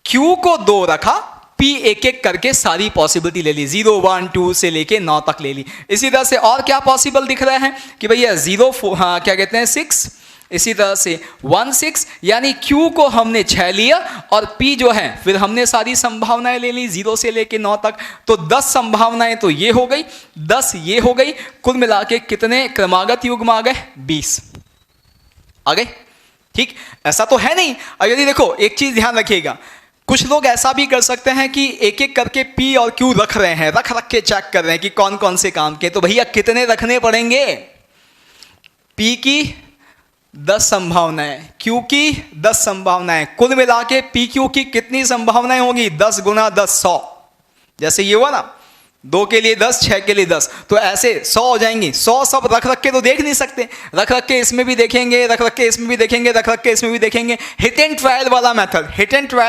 Q को 2 रखा, P एक एक करके सारी पॉसिबिलिटी ले ली, 0, 1, 2 से लेके 9 तक ले ली। इसी तरह से और क्या पॉसिबल दिख रहा है कि भैया 0, 4, हाँ क्या कहते हैं 6, इसी तरह से 1, 6, यानी Q को हमने 6 लिया और P जो है फिर हमने सारी संभावनाएं ले ली 0 से लेके 9 तक। तो 10 संभावनाएं तो ये हो गई, 10 ये हो गई, कुल मिला के कितने क्रमागत युग्म आ गए? 20 आ गए, ठीक। ऐसा तो है नहीं। और यदि देखो एक चीज ध्यान रखिएगा, कुछ लोग ऐसा भी कर सकते हैं कि एक एक करके P और Q रख रहे हैं, रख के चेक कर रहे हैं कि कौन कौन से काम के। तो भैया कितने रखने पड़ेंगे? P की 10 संभावनाएं, Q की 10 संभावनाएं, कुल मिला के PQ की कितनी संभावनाएं होगी? 10 गुना 10, 100। जैसे ये हुआ ना, 2 के लिए 10, 6 के लिए 10, तो ऐसे 100 हो जाएंगी। 100 सब रख के तो देख नहीं सकते, रख के इसमें भी देखेंगे, रख के इसमें भी देखेंगे, रख के इसमें भी देखेंगे। हिट एंड ट्रायल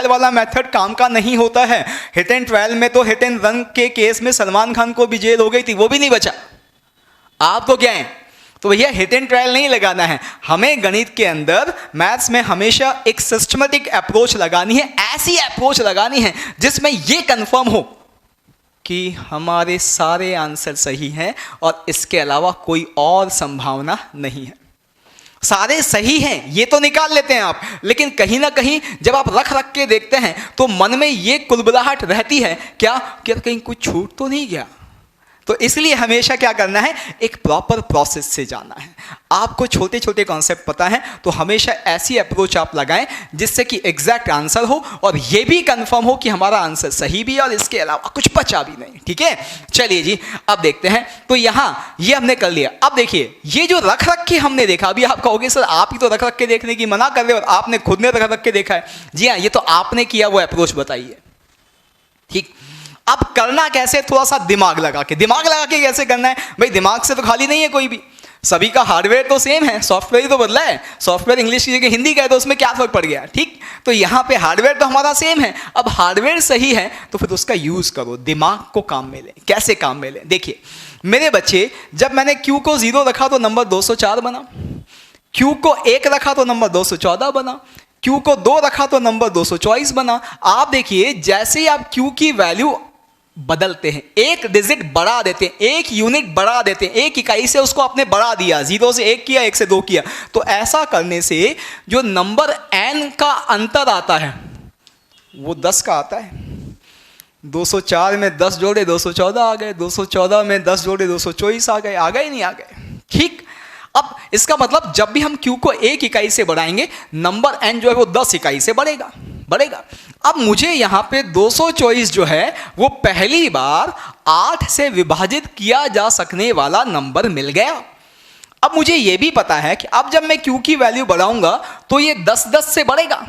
वाला मेथड काम का नहीं होता है। हिट एंड ट्रायल में तो हिट एंड रन के केस में सलमान खान को भी जेल हो गई थी, वो भी नहीं बचा। आपको क्या है? तो भैया हिट एंड ट्रायल नहीं लगाना है हमें। गणित के अंदर, मैथ्स में हमेशा एक सिस्टमेटिक अप्रोच लगानी है, ऐसी अप्रोच लगानी है जिसमें यह कंफर्म हो कि हमारे सारे आंसर सही हैं और इसके अलावा कोई और संभावना नहीं है। सारे सही हैं ये तो निकाल लेते हैं आप, लेकिन कहीं ना कहीं जब आप रख के देखते हैं तो मन में ये कुलबुलाहट रहती है, क्या कहीं कुछ छूट तो नहीं गया। तो इसलिए हमेशा क्या करना है, एक प्रॉपर प्रोसेस से जाना है। आपको छोटे छोटे कॉन्सेप्ट पता है तो हमेशा ऐसी अप्रोच आप लगाएं जिससे कि एग्जैक्ट आंसर हो और ये भी कंफर्म हो कि हमारा आंसर सही भी है और इसके अलावा कुछ बचा भी नहीं। ठीक है, चलिए जी अब देखते हैं। तो यहाँ ये हमने कर लिया। अब देखिए ये जो रख के हमने देखा, अभी आप कहोगे सर आप ही तो रख के देखने की मना कर रहे हो और आपने खुद ने रख के देखा है। जी हाँ, ये तो आपने किया वो अप्रोच बताइए। ठीक, अब करना कैसे, थोड़ा सा दिमाग लगा के कैसे करना है भाई। दिमाग से तो खाली नहीं है कोई भी, सभी का हार्डवेयर तो सेम है, सॉफ्टवेयर तो बदला है। सॉफ्टवेयर इंग्लिश की जगह हिंदी का है तो उसमें क्या फर्क पड़ गया। ठीक, तो यहाँ पे हार्डवेयर तो हमारा सेम है। अब हार्डवेयर सही है तो फिर उसका यूज करो, दिमाग को काम में ले। कैसे काम में ले, देखिए मेरे बच्चे, जब मैंने Q को 0 रखा तो नंबर 204 बना, Q को 1 रखा तो नंबर 214 बना, Q को 2 रखा तो नंबर 224 बना। आप देखिए जैसे ही आप Q की वैल्यू बदलते हैं, एक डिजिट बढ़ा देते हैं, एक यूनिट बढ़ा देते हैं, एक इकाई से उसको आपने बढ़ा दिया, 0 से 1 किया, 1 से 2 किया, तो ऐसा करने से जो नंबर n का अंतर आता है वो 10 का आता है। 204 में 10 जोड़े 214 आ गए, 214 में 10 जोड़े 224 आ गए ही नहीं आ गए। ठीक, अब इसका मतलब जब भी हम q को 1 इकाई से बढ़ाएंगे, नंबर n जो है वो 10 इकाई से बढ़ेगा। अब मुझे यहाँ पे 224 जो है वो पहली बार 8 से विभाजित किया जा सकने वाला नंबर मिल गया। अब मुझे ये भी पता है कि अब जब मैं q की वैल्यू बढ़ाऊंगा तो ये 10 से बढ़ेगा।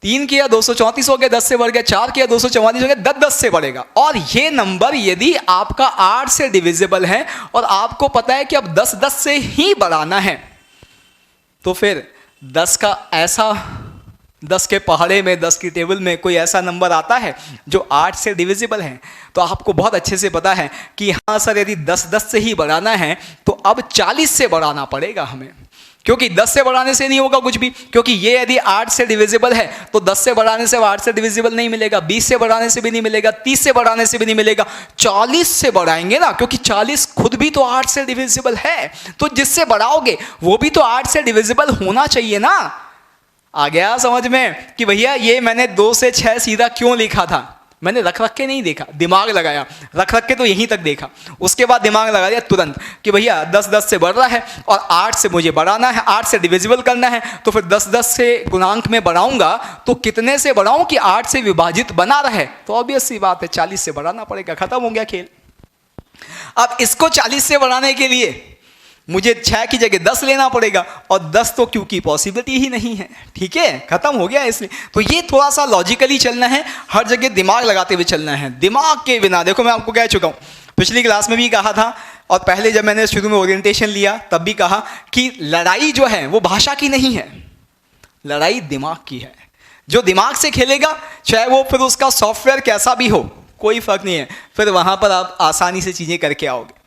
3 किया 234 हो गया, 10 से बढ़ गया, 4 किया 244 हो गया, 10 से बढ़ेगा। और ये नंबर यदि आपका 8 से डिविजिबल है और आपको पता है कि अब 10 से ही बढ़ाना है, तो फिर 10 का ऐसा 10 के पहाड़े में 10 की टेबल में कोई ऐसा नंबर आता है जो 8 से डिविजिबल है, तो आपको बहुत अच्छे से पता है कि हाँ सर यदि 10 से ही बढ़ाना है तो अब 40 से बढ़ाना पड़ेगा हमें, क्योंकि 10 से बढ़ाने से नहीं होगा कुछ भी, क्योंकि ये यदि 8 से डिविजिबल है तो 10 से बढ़ाने से 8 से डिविजिबल नहीं मिलेगा, 20 से बढ़ाने से भी नहीं मिलेगा, 30 से बढ़ाने से भी नहीं मिलेगा, 40 से बढ़ाएंगे ना, क्योंकि 40 खुद भी तो 8 से डिविजिबल है, तो जिससे बढ़ाओगे वो भी तो 8 से डिविजिबल होना चाहिए ना। आ गया समझ में कि भैया ये मैंने 2 से 6 सीधा क्यों लिखा था, मैंने रख के नहीं देखा, दिमाग लगाया, रख के तो यहीं तक देखा, उसके बाद दिमाग लगा दिया तुरंत कि भैया 10 से बढ़ रहा है और 8 से मुझे बढ़ाना है, 8 से डिविजिबल करना है, तो फिर 10 से गुणांक में बढ़ाऊंगा तो कितने से बढ़ाऊं कि 8 से विभाजित बना रहे, तो ऑब्वियस सी बात है 40 से बढ़ाना पड़ेगा, खत्म हो गया खेल। अब इसको 40 से बढ़ाने के लिए मुझे 6 की जगह 10 लेना पड़ेगा और 10 तो क्योंकि पॉसिबिलिटी ही नहीं है, ठीक है, खत्म हो गया। इसलिए तो ये थोड़ा सा लॉजिकली चलना है, हर जगह दिमाग लगाते हुए चलना है, दिमाग के बिना। देखो मैं आपको कह चुका हूँ, पिछली क्लास में भी कहा था और पहले जब मैंने शुरू में ओरिएंटेशन लिया तब भी कहा कि लड़ाई जो है वो भाषा की नहीं है, लड़ाई दिमाग की है। जो दिमाग से खेलेगा चाहे वो फिर उसका सॉफ्टवेयर कैसा भी हो, कोई फर्क नहीं है, फिर वहां पर आप आसानी से चीजें करके आओगे।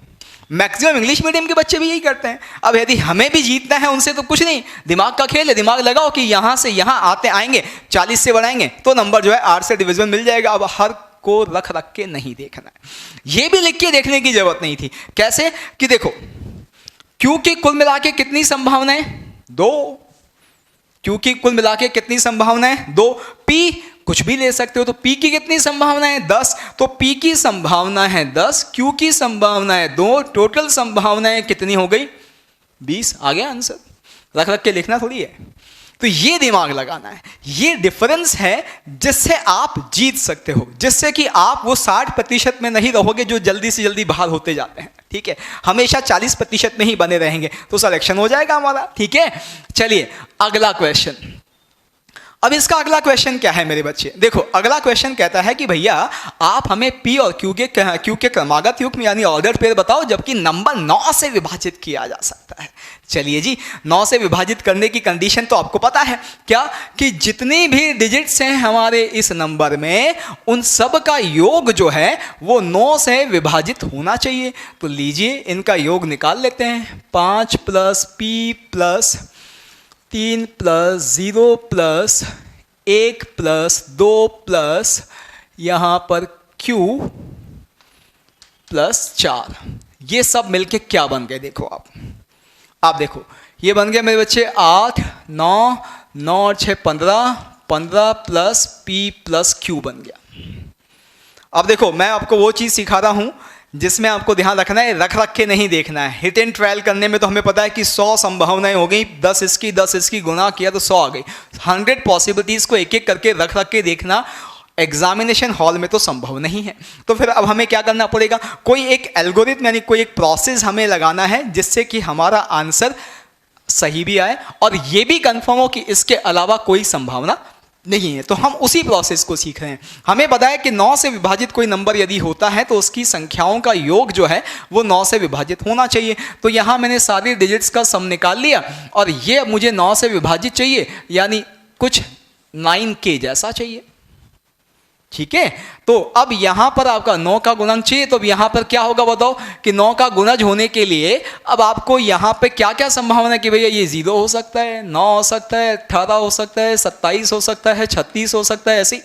मैक्सिमम इंग्लिश मीडियम के बच्चे भी यही करते हैं। अब यदि हमें भी जीतना है उनसे तो कुछ नहीं, दिमाग का खेल है, दिमाग लगाओ कि यहाँ से यहाँ आएंगे 40 से बढ़ाएंगे तो नंबर जो है 8 से डिविजन मिल जाएगा। अब हर को रख के नहीं देखना है, ये भी लिख के देखने की जरूरत नहीं थी। कैसे कि देखो क्यू की कुल मिला के कितनी संभावनाएं, 2, क्यू की कुल मिला के कितनी संभावनाएं 2, पी कुछ भी ले सकते हो, तो P की कितनी संभावना है 10, तो P की संभावना है 10, Q की संभावना है 2, टोटल संभावनाएं कितनी हो गई 20। आ गया आंसर, रख के लिखना थोड़ी है। तो ये दिमाग लगाना है, ये डिफरेंस है जिससे आप जीत सकते हो, जिससे कि आप वो 60% में नहीं रहोगे जो जल्दी से जल्दी बाहर होते जाते हैं, ठीक है, हमेशा 40% में ही बने रहेंगे, तो सिलेक्शन हो जाएगा हमारा, ठीक है। चलिए अगला क्वेश्चन। अब इसका अगला क्वेश्चन क्या है मेरे बच्चे, देखो अगला क्वेश्चन कहता है कि भैया आप हमें P और Q के क्रमागत युग्म यानी ऑर्डर पेयर बताओ जबकि नंबर 9 से विभाजित किया जा सकता है। चलिए जी, 9 से विभाजित करने की कंडीशन तो आपको पता है क्या, कि जितनी भी डिजिट्स हैं हमारे इस नंबर में उन सब का योग जो है वो 9 से विभाजित होना चाहिए। तो लीजिए इनका योग निकाल लेते हैं, 5 + P + 3 + 0 + 1 + 2 + यहाँ पर Q + 4, ये सब मिलके क्या बन गए देखो आप देखो ये बन गया मेरे बच्चे 8, 9, 9 और 6 15, 15 + P + Q बन गया। अब देखो मैं आपको वो चीज़ सिखा रहा हूँ जिसमें आपको ध्यान रखना है, रख के नहीं देखना है। हिट एंड ट्रायल करने में तो हमें पता है कि 100 संभावनाएं हो गई, 10 इसकी गुना किया तो 100 आ गई। 100 पॉसिबिलिटीज़ को एक एक करके रख के देखना एग्जामिनेशन हॉल में तो संभव नहीं है। तो फिर अब हमें क्या करना पड़ेगा, कोई एक एल्गोरिथम यानी कोई एक प्रोसेस हमें लगाना है जिससे कि हमारा आंसर सही भी आए और ये भी कंफर्म हो कि इसके अलावा कोई संभावना नहीं है। तो हम उसी प्रोसेस को सीख रहे हैं। हमें पता है कि 9 से विभाजित कोई नंबर यदि होता है तो उसकी संख्याओं का योग जो है वो 9 से विभाजित होना चाहिए। तो यहाँ मैंने सारी डिजिट्स का सम निकाल लिया और ये मुझे 9 से विभाजित चाहिए, यानी कुछ 9K जैसा चाहिए, ठीक है। तो अब यहां पर आपका 9 का गुणज चाहिए, तो अब यहां पर क्या होगा बताओ कि 9 का गुणज होने के लिए अब आपको यहां पे क्या क्या संभावना है कि भैया ये 0 हो सकता है, 9 हो सकता है, 18 हो सकता है, 27 हो सकता है, 36 हो सकता है, ऐसे।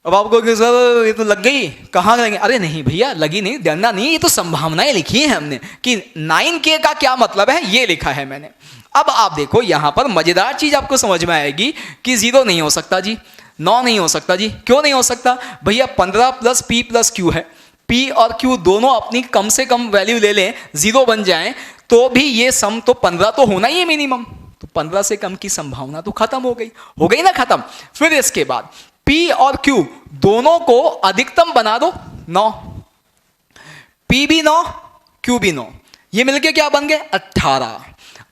अब आपको सर ये तो लग गई, कहाँ लगेंगे, अरे नहीं भैया लगी नहीं, डरना नहीं, ये तो संभावनाएं लिखी है हमने कि 9K का क्या मतलब है ये लिखा है मैंने। अब आप देखो यहां पर मजेदार चीज आपको समझ में आएगी कि 0 नहीं हो सकता जी, 9 नहीं हो सकता जी। क्यों नहीं हो सकता भैया, 15 + P + Q है, P और Q दोनों अपनी कम से कम वैल्यू ले लें, 0 बन जाएं तो भी ये सम तो 15 तो होना ही है मिनिमम, तो 15 से कम की संभावना तो खत्म हो गई ना खत्म। फिर इसके बाद P और Q दोनों को अधिकतम बना दो 9, P भी 9 Q भी 9, ये मिलके क्या बन गए 18।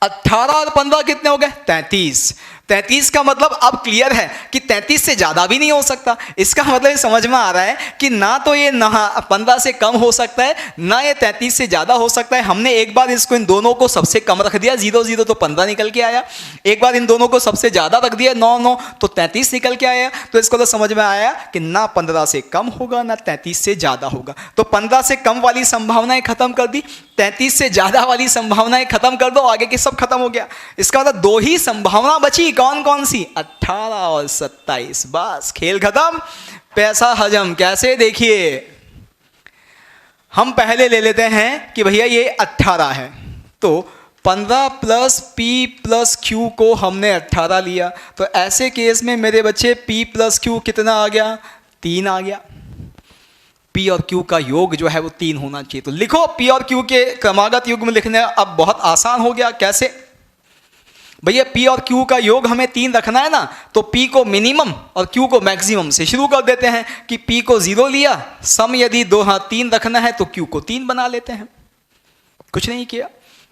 18 और 15 कितने हो गए 33। 33 का मतलब अब क्लियर है कि 33 से ज्यादा भी नहीं हो सकता। इसका मतलब ये समझ में आ रहा है कि ना तो ये 15 से कम हो सकता है, ना ये 33 से ज्यादा हो सकता है। हमने एक बार इसको इन दोनों को सबसे कम रख दिया 0 0 तो 15 निकल के आया, एक बार इन दोनों को सबसे ज्यादा रख दिया 9 9 तो 33 निकल के आया। तो इसको तो समझ में आया कि ना 15 से कम होगा ना 33 से ज्यादा होगा। तो 15 से कम वाली संभावनाएं खत्म कर दी, 33 से ज्यादा वाली संभावनाएं खत्म कर दो, आगे की सब खत्म हो गया। इसका मतलब दो ही संभावना बची, कौन कौन सी 18 और 27। बस खेल खत्म, पैसा हजम। कैसे देखिए, हम पहले ले लेते हैं कि भैया ये 18 है, तो 15 प्लस P प्लस Q को हमने 18 लिया, तो ऐसे केस में मेरे बच्चे P प्लस Q कितना आ गया 3 आ गया। P और Q का योग जो है वो 3 होना चाहिए। तो लिखो P और Q के क्रमागत युग्म लिखने अब बहुत आसान हो गया। कैसे भैया, P और Q का योग हमें 3 रखना है ना, तो P को मिनिमम और Q को मैक्सिमम से शुरू कर देते हैं कि P को 0 लिया, सम यदि 3 रखना है तो Q को 3 बना लेते हैं। कुछ नहीं किया,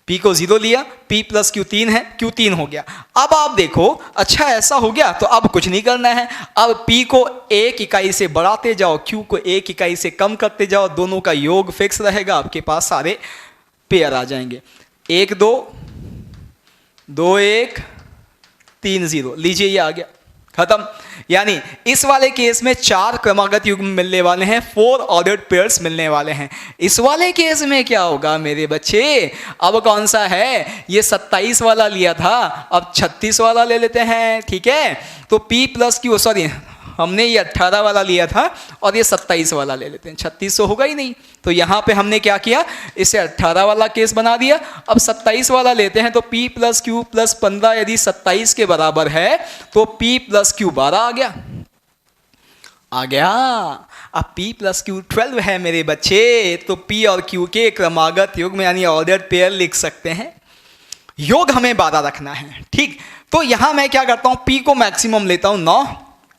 P को 0 लिया, P प्लस Q 3 है, Q 3 हो गया। अब आप देखो, अच्छा ऐसा हो गया तो अब कुछ नहीं करना है, अब P को 1 इकाई से बढ़ाते जाओ, Q को 1 इकाई से कम करते जाओ, दोनों का योग फिक्स रहेगा, आपके पास सारे पेयर आ जाएंगे। 1 2 2 1 3 0, लीजिए ये आ गया, खत्म। यानी इस वाले केस में 4 क्रमागत युग्म मिलने वाले हैं, 4 ऑर्डर्ड पेयर्स मिलने वाले हैं। इस वाले केस में क्या होगा मेरे बच्चे, अब कौन सा है, ये 27 वाला लिया था, अब 36 वाला ले लेते हैं, ठीक है। तो P प्लस Q, सॉरी हमने ये 18 वाला लिया था और ये 27 वाला ले लेते हैं, 36 तो होगा ही नहीं। तो यहाँ पे हमने क्या किया, इसे 18 वाला केस बना दिया। अब 27 वाला लेते हैं, तो P प्लस Q प्लस 15 यदि 27 के बराबर है तो P प्लस Q 12 आ गया। अब P प्लस Q 12 है मेरे बच्चे, तो P और Q के क्रमागत युग्म यानी ऑर्डर्ड पेयर लिख सकते हैं। योग हमें 12 रखना है, ठीक। तो यहां मैं क्या करता हूं, P को मैक्सिमम लेता हूं 9,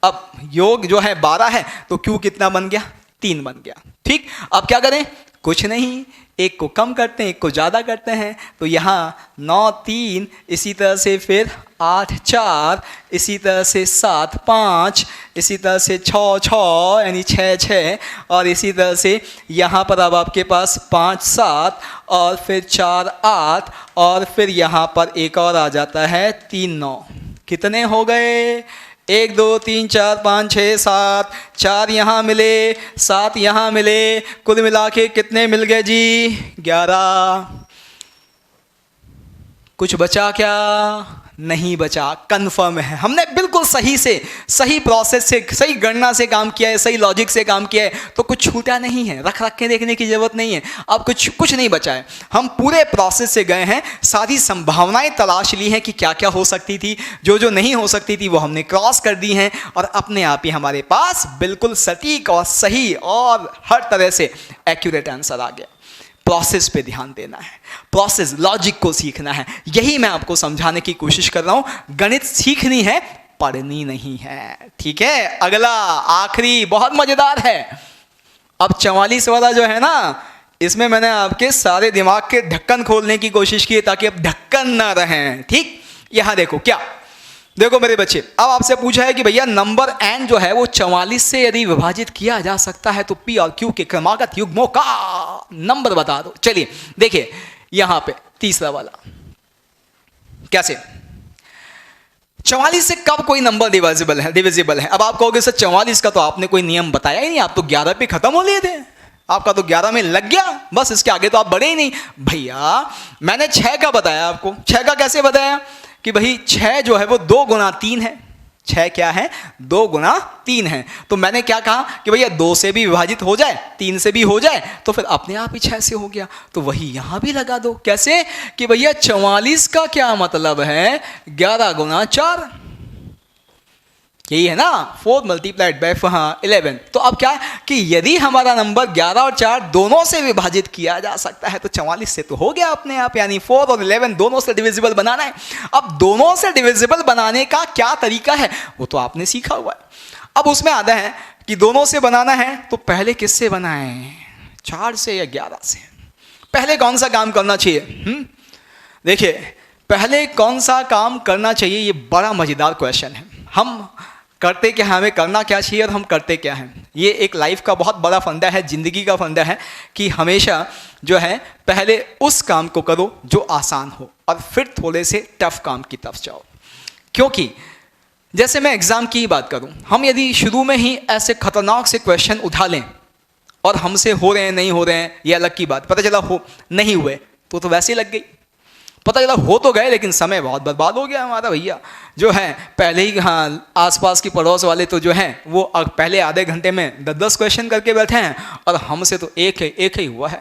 अब योग जो है 12 है, तो Q कितना बन गया 3 बन गया, ठीक। अब क्या करें, कुछ नहीं, एक को कम करते हैं, एक को ज़्यादा करते हैं। तो यहाँ 9 3, इसी तरह से फिर 8 4, इसी तरह से 7 5, इसी तरह से 6 6 यानी 6 6, और इसी तरह से यहाँ पर अब आपके पास 5 7 और फिर 4 8, और फिर यहाँ पर एक और आ जाता है 3 9। कितने हो गए, 1 2 3 4 5 6 7, 4 यहाँ मिले, 7 यहाँ मिले, कुल मिला के कितने मिल गए जी 11। कुछ बचा क्या, नहीं बचा, कंफर्म है। हमने बिल्कुल सही से, सही प्रोसेस से, सही गणना से काम किया है, सही लॉजिक से काम किया है, तो कुछ छूटा नहीं है, रख रख के देखने की जरूरत नहीं है। अब कुछ नहीं बचा है, हम पूरे प्रोसेस से गए हैं, सारी संभावनाएं तलाश ली हैं कि क्या क्या हो सकती थी, जो नहीं हो सकती थी वो हमने क्रॉस कर दी हैं, और अपने आप ही हमारे पास बिल्कुल सटीक और सही और हर तरह से एक्यूरेट आंसर आ गया। प्रोसेस पे ध्यान देना है, प्रोसेस लॉजिक को सीखना है, यही मैं आपको समझाने की कोशिश कर रहा हूं। गणित सीखनी है, पढ़नी नहीं है, ठीक है। अगला आखिरी बहुत मजेदार है। अब 44 वाला जो है ना, इसमें मैंने आपके सारे दिमाग के ढक्कन खोलने की कोशिश की ताकि अब ढक्कन ना रहें, ठीक। यहां देखो, क्या देखो मेरे बच्चे, अब आपसे पूछा है कि भैया नंबर n जो है वो 44 से यदि विभाजित किया जा सकता है तो P और Q के क्रमागत युग्मों का नंबर बता दो। चलिए देखिए, यहां पे तीसरा वाला कैसे, 44 से कब कोई नंबर डिविजिबल है। अब आप कहोगे सर 44 का तो आपने कोई नियम बताया ही नहीं, आप तो 11 पे खत्म हो लिए थे, आपका तो 11 में लग गया, बस इसके आगे तो आप बढ़े ही नहीं। भैया मैंने 6 का बताया आपको, 6 का कैसे बताया कि भाई 6 जो है वो 2 गुना 3 है। 6 क्या है, 2 गुना 3 है। तो मैंने क्या कहा कि भैया 2 से भी विभाजित हो जाए, 3 से भी हो जाए, तो फिर अपने आप ही 6 से हो गया। तो वही यहां भी लगा दो। कैसे कि भैया 44 का क्या मतलब है, 11 गुना 4, यही है ना, 4 मल्टीप्लाइड बाय 11। तो अब क्या है कि यदि हमारा नंबर 11 और 4 दोनों से विभाजित किया जा सकता है तो 44 से तो हो गया अपने आप, यानी 4 और 11 दोनों से डिविजिबल बनाना है। अब दोनों से डिविजिबल बनाने का क्या तरीका है वो तो आपने सीखा हुआ है। अब उसमें आता है कि दोनों से बनाना है तो पहले किससे बनाएं, 4 से या 11 से? पहले कौन सा काम करना चाहिए? देखिए, पहले कौन सा काम करना चाहिए, ये बड़ा मजेदार क्वेश्चन है। हम करते क्या, हमें करना क्या चाहिए और हम करते क्या हैं, ये एक लाइफ का बहुत बड़ा फंडा है, जिंदगी का फंडा है कि हमेशा जो है पहले उस काम को करो जो आसान हो और फिर थोड़े से टफ काम की तरफ जाओ। क्योंकि जैसे मैं एग्जाम की ही बात करूं, हम यदि शुरू में ही ऐसे खतरनाक से क्वेश्चन उठा लें और हमसे हो रहे हैं नहीं हो रहे हैं ये अलग की बात, पता चला हो नहीं हुए तो वैसे लग गई, पता चला हो तो गए लेकिन समय बहुत बर्बाद हो गया हमारा भैया। जो है पहले ही आसपास की पड़ोस वाले तो जो हैं वो पहले आधे घंटे में 10-10 क्वेश्चन करके बैठे हैं और हमसे तो एक ही हुआ है।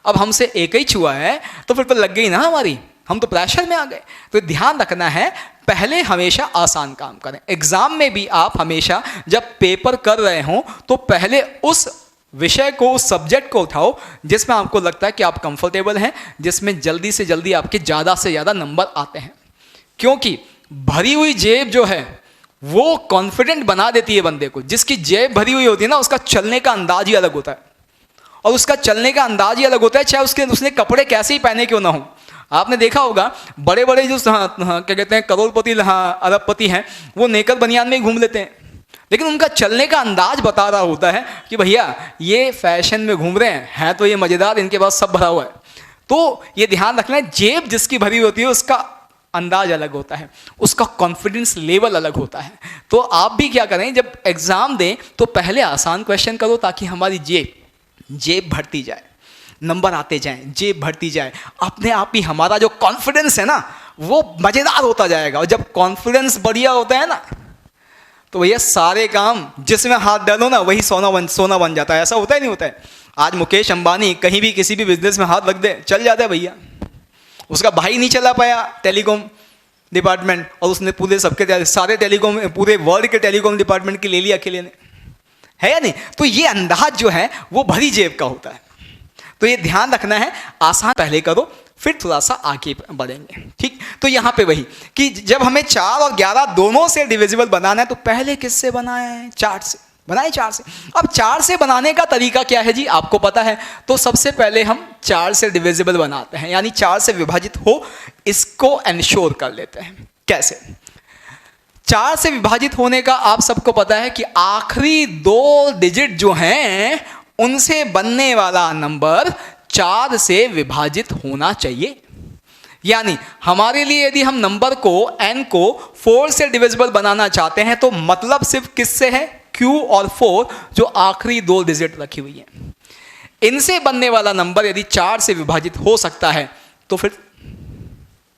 अब हमसे एक ही छुआ है तो फिर तो लग गई ना हमारी, हम तो प्रेशर में आ गए। तो ध्यान रखना है, पहले हमेशा आसान काम करें। एग्जाम में भी आप हमेशा जब पेपर कर रहे हो तो पहले उस विषय को, उस सब्जेक्ट को उठाओ जिसमें आपको लगता है कि आप कंफर्टेबल हैं, जिसमें जल्दी से जल्दी आपके ज़्यादा से ज़्यादा नंबर आते हैं। क्योंकि भरी हुई जेब जो है वो कॉन्फिडेंट बना देती है बंदे को। जिसकी जेब भरी हुई होती है ना, उसका चलने का अंदाज ही अलग होता है, और उसका चलने का अंदाज ही अलग होता है, चाहे उसने कपड़े कैसे ही पहने क्यों ना हो। आपने देखा होगा बड़े बड़े जो क्या कहते हैं करोड़पति, अरबपति हैं, वो नेकर बनियान में ही घूम लेते हैं, लेकिन उनका चलने का अंदाज बता रहा होता है कि भैया ये फैशन में घूम रहे हैं तो ये मज़ेदार, इनके पास सब भरा हुआ है। तो ये ध्यान रखना है, जेब जिसकी भरी होती है उसका अंदाज अलग होता है, उसका कॉन्फिडेंस लेवल अलग होता है। तो आप भी क्या करें, जब एग्जाम दें तो पहले आसान क्वेश्चन करो ताकि हमारी जेब भरती जाए, नंबर आते जाएं, जेब भरती जाए। अपने आप ही हमारा जो कॉन्फिडेंस है ना वो मज़ेदार होता जाएगा। और जब कॉन्फिडेंस बढ़िया होता है ना तो भैया सारे काम जिसमें हाथ डालो ना वही सोना बन जाता है। ऐसा होता ही नहीं होता है? आज मुकेश अंबानी कहीं भी किसी भी बिजनेस में हाथ रख दे, चल जाता है भैया। उसका भाई नहीं चला पाया टेलीकॉम डिपार्टमेंट, और उसने पूरे सारे टेलीकॉम, पूरे वर्ल्ड के टेलीकॉम डिपार्टमेंट के ले लिया अकेले ने, है या नहीं? तो ये अंदाज जो है वो भरी जेब का होता है। तो ये ध्यान रखना है, आसान पहले करो फिर थोड़ा सा आगे बढ़ेंगे, ठीक? तो यहाँ पे वही कि जब हमें 4 और 11 दोनों से डिविजिबल बनाना है तो पहले किससे बनाएं? 4 से बनाएं, 4 से। अब 4 से बनाने का तरीका क्या है जी, आपको पता है? तो सबसे पहले हम 4 से डिविजिबल बनाते हैं, यानी 4 से विभाजित हो, इसको एंश्योर कर लेते हैं। कैसे? 4 से विभाजित होने का आप सबको पता है कि आखिरी 2 डिजिट जो हैं उनसे बनने वाला नंबर 4 से विभाजित होना चाहिए। यानी हमारे लिए यदि हम नंबर को n को 4 से डिविजिबल बनाना चाहते हैं तो मतलब सिर्फ किससे है? Q और 4 जो आखिरी 2 डिजिट रखी हुई हैं, इनसे बनने वाला नंबर यदि 4 से विभाजित हो सकता है तो फिर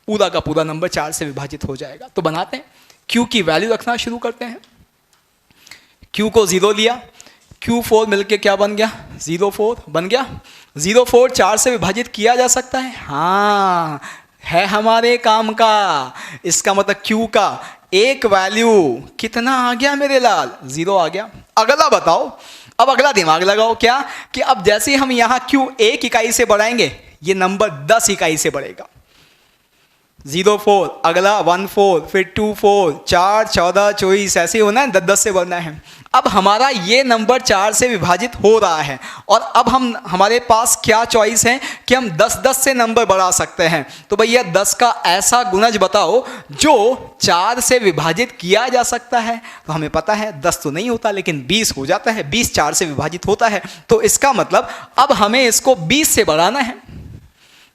पूरा का पूरा नंबर 4 से विभाजित हो जाएगा। तो बनाते हैं, Q की वैल्यू रखना शुरू करते हैं। Q को 0 लिया, Q4 मिलके क्या बन गया? 04 बन गया। 04 4 से विभाजित किया जा सकता है, हाँ है हमारे काम का। इसका मतलब Q का एक वैल्यू कितना आ गया मेरे लाल? 0 आ गया। अगला बताओ, अब अगला दिमाग लगाओ, क्या कि अब जैसे हम यहाँ Q 1 इकाई से बढ़ाएंगे ये नंबर 10 इकाई से बढ़ेगा। 04 अगला 14 फिर 24 4 14 24 ऐसे ही होना है, 10 से बढ़ना है। अब हमारा ये नंबर 4 से विभाजित हो रहा है और अब हमारे पास क्या चॉइस है कि हम 10 से नंबर बढ़ा सकते हैं। तो भैया 10 का ऐसा गुणज बताओ जो 4 से विभाजित किया जा सकता है। तो हमें पता है 10 तो नहीं होता लेकिन 20 हो जाता है, 20 4 से विभाजित होता है। तो इसका मतलब अब हमें इसको 20 से बढ़ाना है।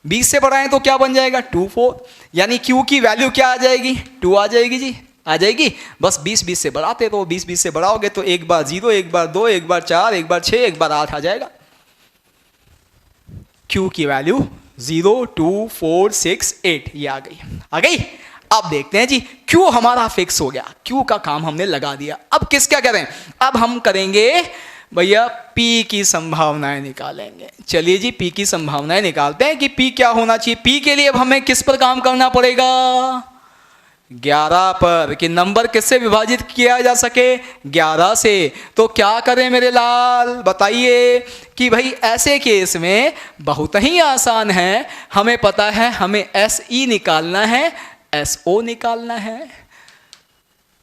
20 से बढ़ाएं तो क्या बन जाएगा? 24, यानी Q की वैल्यू क्या आ जाएगी? 2 आ जाएगी जी, आ जाएगी। बस 20 से बढ़ाते तो 20 से बढ़ाओगे तो एक बार 0, एक बार 2, एक बार 4, एक बार 6, एक बार 8 आ जाएगा। Q की वैल्यू 0 2 4 6 8 ये आ गई। अब देखते हैं जी, Q हमारा फिक्स हो गया, Q का काम हमने लगा दिया। अब किसका करें? अब हम करेंगे भैया P की संभावनाएं निकालेंगे। चलिए जी P की संभावनाएं निकालते हैं कि P क्या होना चाहिए। P के लिए अब हमें किस पर काम करना पड़ेगा? 11 पर, कि नंबर किससे विभाजित किया जा सके? 11 से। तो क्या करें मेरे लाल, बताइए कि भाई ऐसे केस में बहुत ही आसान है, हमें पता है हमें SE निकालना है, SO निकालना है।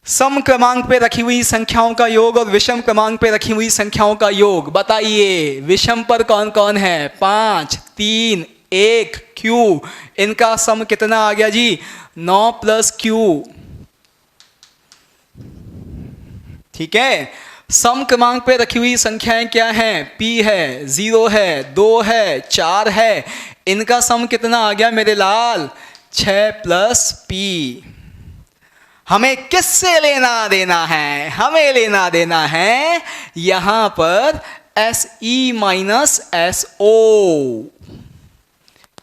सम क्रमांक पे रखी हुई संख्याओं का योग और विषम क्रमांक पे रखी हुई संख्याओं का योग, बताइए विषम पर कौन कौन है? 5, 3, 1, Q। इनका सम कितना आ गया जी? 9 + Q। ठीक है। सम क्रमांक पे रखी हुई संख्याएं क्या हैं? P है, 0 है, 2 है, 4 है। इनका सम कितना आ गया मेरे लाल? 6 + P। हमें किससे लेना देना है? हमें लेना देना है यहां पर SE - SO।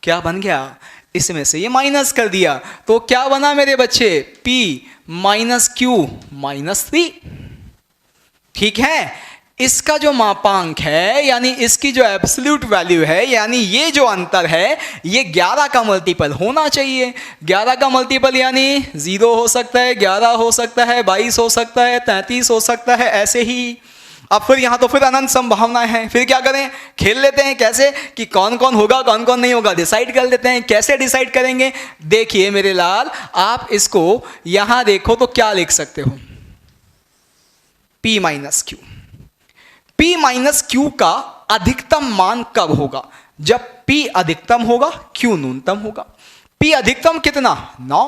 क्या बन गया? इसमें से ये माइनस कर दिया तो क्या बना मेरे बच्चे? P - Q - 3। ठीक है। इसका जो मापांक है यानी इसकी जो एब्सोल्यूट वैल्यू है, यानी ये जो अंतर है, ये 11 का मल्टीपल होना चाहिए। 11 का मल्टीपल यानी 0 हो सकता है, 11 हो सकता है, 22 हो सकता है, 33 हो सकता है, ऐसे ही। अब फिर यहाँ तो फिर अनंत संभावनाएं हैं। फिर क्या करें? खेल लेते हैं। कैसे? कि कौन कौन होगा कौन कौन नहीं होगा डिसाइड कर लेते हैं। कैसे डिसाइड करेंगे? देखिए मेरे लाल, आप इसको यहां देखो तो क्या लिख सकते हो? P - Q। P - Q का अधिकतम मान कब होगा? जब P अधिकतम होगा, Q न्यूनतम होगा। P अधिकतम कितना? 9।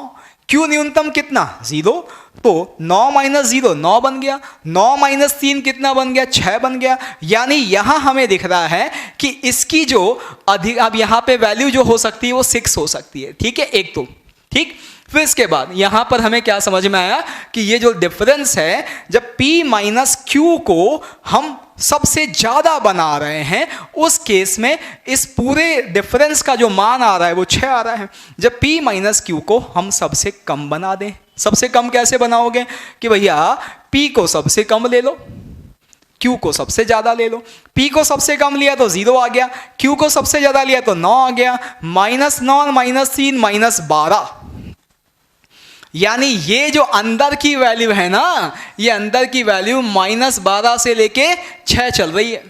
Q न्यूनतम कितना? 0। तो 9 - 0 9 बन गया। 9 - 3 कितना बन गया? 6 बन गया। यानी यहां हमें दिख रहा है कि इसकी जो अब यहां पे वैल्यू जो हो सकती है वो 6 हो सकती है। ठीक है, एक तो ठीक। फिर इसके बाद यहां पर हमें क्या समझ में आया कि ये जो डिफरेंस है, जब P - Q को हम सबसे ज्यादा बना रहे हैं, उस केस में इस पूरे डिफरेंस का जो मान आ रहा है वो 6 आ रहा है। जब P - Q को हम सबसे कम बना दें, सबसे कम कैसे बनाओगे? कि भैया P को सबसे कम ले लो, Q को सबसे ज्यादा ले लो। P को सबसे कम लिया तो 0 आ गया, Q को सबसे ज्यादा लिया तो 9 आ गया। -9 - 3 - 12। यानी ये जो अंदर की वैल्यू है ना, ये अंदर की वैल्यू -12 से लेके 6 चल रही है।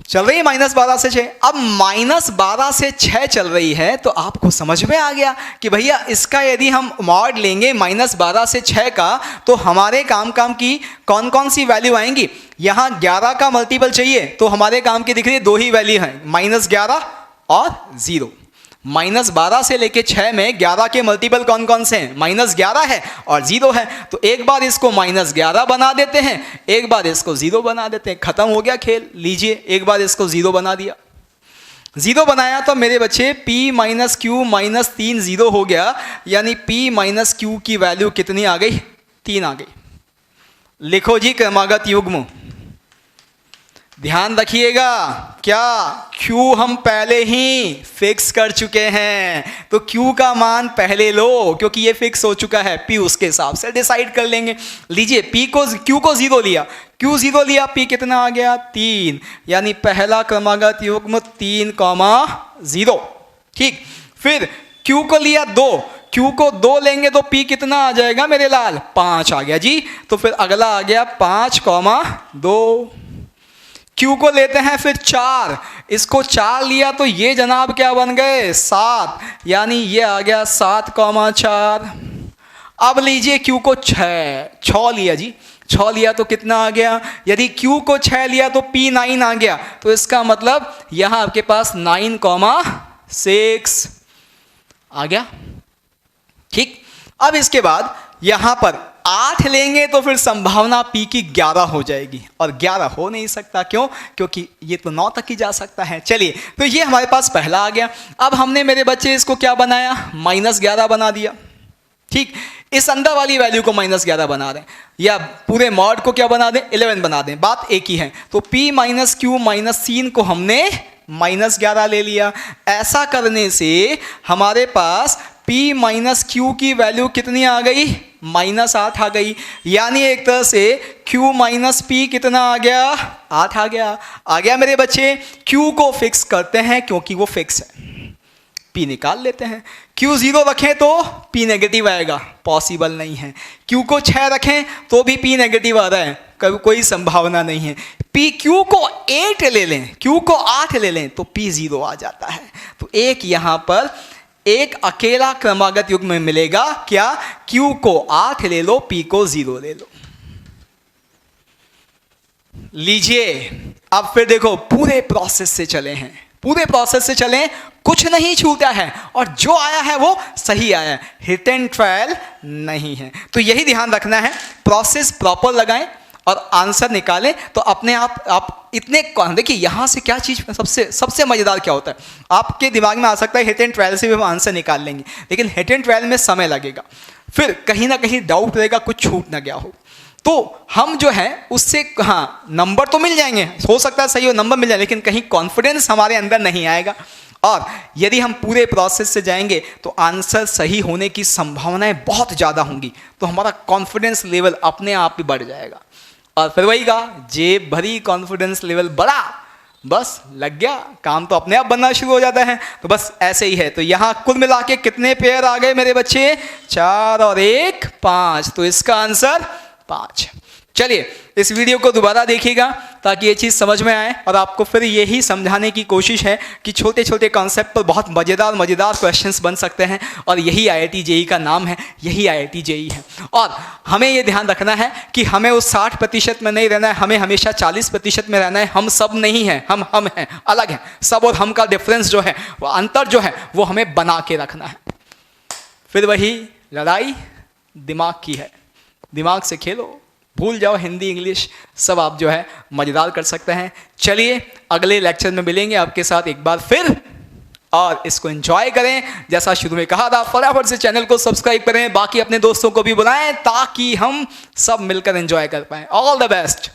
-12 से 6। अब -12 से 6 चल रही है तो आपको समझ में आ गया कि भैया इसका यदि हम मॉड लेंगे -12 से 6 का, तो हमारे काम की कौन कौन सी वैल्यू आएंगी? यहां 11 का मल्टीपल चाहिए तो हमारे काम की दिख रही है 2 ही वैल्यू है, -11 और 0। -12 से लेके 6 में 11 के मल्टीपल कौन कौन से हैं? -11 है और 0 है। तो एक बार इसको -11 बना देते हैं, एक बार इसको 0 बना देते हैं, खत्म हो गया खेल। लीजिए, एक बार इसको 0 बना दिया, 0 बनाया तो मेरे बच्चे P - Q - 3 0 हो गया। यानी P - Q की वैल्यू कितनी आ गई? 3 आ गई। लिखो जी क्रमागत युग्म। ध्यान रखिएगा, क्या Q हम पहले ही फिक्स कर चुके हैं, तो Q का मान पहले लो क्योंकि ये फिक्स हो चुका है। P उसके हिसाब से डिसाइड कर लेंगे। लीजिए, Q को 0 लिया, Q 0 लिया, P कितना आ गया? 3। यानी पहला क्रमागत युग्म 3, 0। ठीक। फिर Q को लिया 2, Q को 2 लेंगे तो P कितना आ जाएगा मेरे लाल? 5 आ गया जी। तो फिर अगला आ गया 5, 2। Q को लेते हैं फिर 4, इसको 4 लिया तो ये जनाब क्या बन गए? 7। यानी ये आ गया 7, 4। अब लीजिए Q को 6 लिया जी, 6 लिया तो कितना आ गया? यदि Q को 6 लिया तो P 9 आ गया। तो इसका मतलब यहां आपके पास 9, 6 आ गया। ठीक। अब इसके बाद यहां पर 8 लेंगे तो फिर संभावना P की 11 हो जाएगी, और 11 हो नहीं सकता। क्यों? क्योंकि ये तो 9 तक ही जा सकता है। चलिए, तो ये हमारे पास पहला आ गया। अब हमने मेरे बच्चे इसको क्या बनाया? -11 बना दिया। ठीक। इस अंदर वाली वैल्यू को -11 बना दें, या पूरे मॉड को क्या बना दें? 11 बना दें, बात एक ही है। तो P - Q - 3 को हमने -11 ले लिया। ऐसा करने से हमारे पास P - Q की वैल्यू कितनी आ गई? -8 आ गई। यानी एक तरह से Q - P कितना आ गया? 8 आ गया। आ गया मेरे बच्चे। Q को फिक्स करते हैं क्योंकि वो फिक्स है। P निकाल लेते हैं। Q 0 रखें तो P नेगेटिव आएगा, पॉसिबल नहीं है। Q को 6 रखें तो भी P नेगेटिव आ रहा है, कोई संभावना नहीं है। Q को 8 ले लें, Q को 8 ले लें तो P 0 आ जाता है। तो एक यहाँ पर एक अकेला क्रमागत युग्म में मिलेगा क्या, Q को 8 ले लो, P को 0 ले लो। लीजिए अब फिर देखो, पूरे प्रोसेस से चले हैं, पूरे प्रोसेस से चलें, कुछ नहीं छूटा है और जो आया है वो सही आया है, हिट एंड ट्रायल नहीं है। तो यही ध्यान रखना है, प्रोसेस प्रॉपर लगाएं और आंसर निकालें तो अपने आप इतने, देखिए यहाँ से क्या चीज़ सबसे मज़ेदार क्या होता है, आपके दिमाग में आ सकता है हिट एंड ट्रायल से भी हम आंसर निकाल लेंगे, लेकिन हिट एंड ट्रायल में समय लगेगा, फिर कहीं ना कहीं डाउट रहेगा, कुछ छूट ना गया हो। तो हम जो है उससे, हाँ नंबर तो मिल जाएंगे, हो सकता है सही हो नंबर मिल जाए, लेकिन कहीं कॉन्फिडेंस हमारे अंदर नहीं आएगा। और यदि हम पूरे प्रोसेस से जाएंगे तो आंसर सही होने की संभावनाएं बहुत ज़्यादा होंगी, तो हमारा कॉन्फिडेंस लेवल अपने आप ही बढ़ जाएगा। और फिर वही कहा, जेब भरी कॉन्फिडेंस लेवल बढ़ा, बस लग गया काम, तो अपने आप बनना शुरू हो जाता है। तो बस ऐसे ही है। तो यहाँ कुल मिला के कितने पेयर आ गए मेरे बच्चे, 4 और 1 5, तो इसका आंसर 5। चलिए इस वीडियो को दोबारा देखिएगा ताकि ये चीज़ समझ में आए, और आपको फिर यही समझाने की कोशिश है कि छोटे छोटे कॉन्सेप्ट पर बहुत मज़ेदार क्वेश्चंस बन सकते हैं, और यही IIT JEE का नाम है, यही IIT JEE है। और हमें ये ध्यान रखना है कि हमें उस 60% में नहीं रहना है, हमें हमेशा 40% में रहना है। हम सब नहीं हैं, हम हैं, अलग हैं। सब और हम का डिफरेंस जो है, वो अंतर जो है, वो हमें बना के रखना है। फिर वही लड़ाई दिमाग की है, दिमाग से खेलो, भूल जाओ हिंदी इंग्लिश सब आप जो है मज़ेदार कर सकते हैं। चलिए अगले लेक्चर में मिलेंगे आपके साथ एक बार फिर, और इसको एंजॉय करें। जैसा शुरू में कहा था, फटाफट से चैनल को सब्सक्राइब करें, बाकी अपने दोस्तों को भी बुलाएं ताकि हम सब मिलकर एंजॉय कर पाएं। All the best.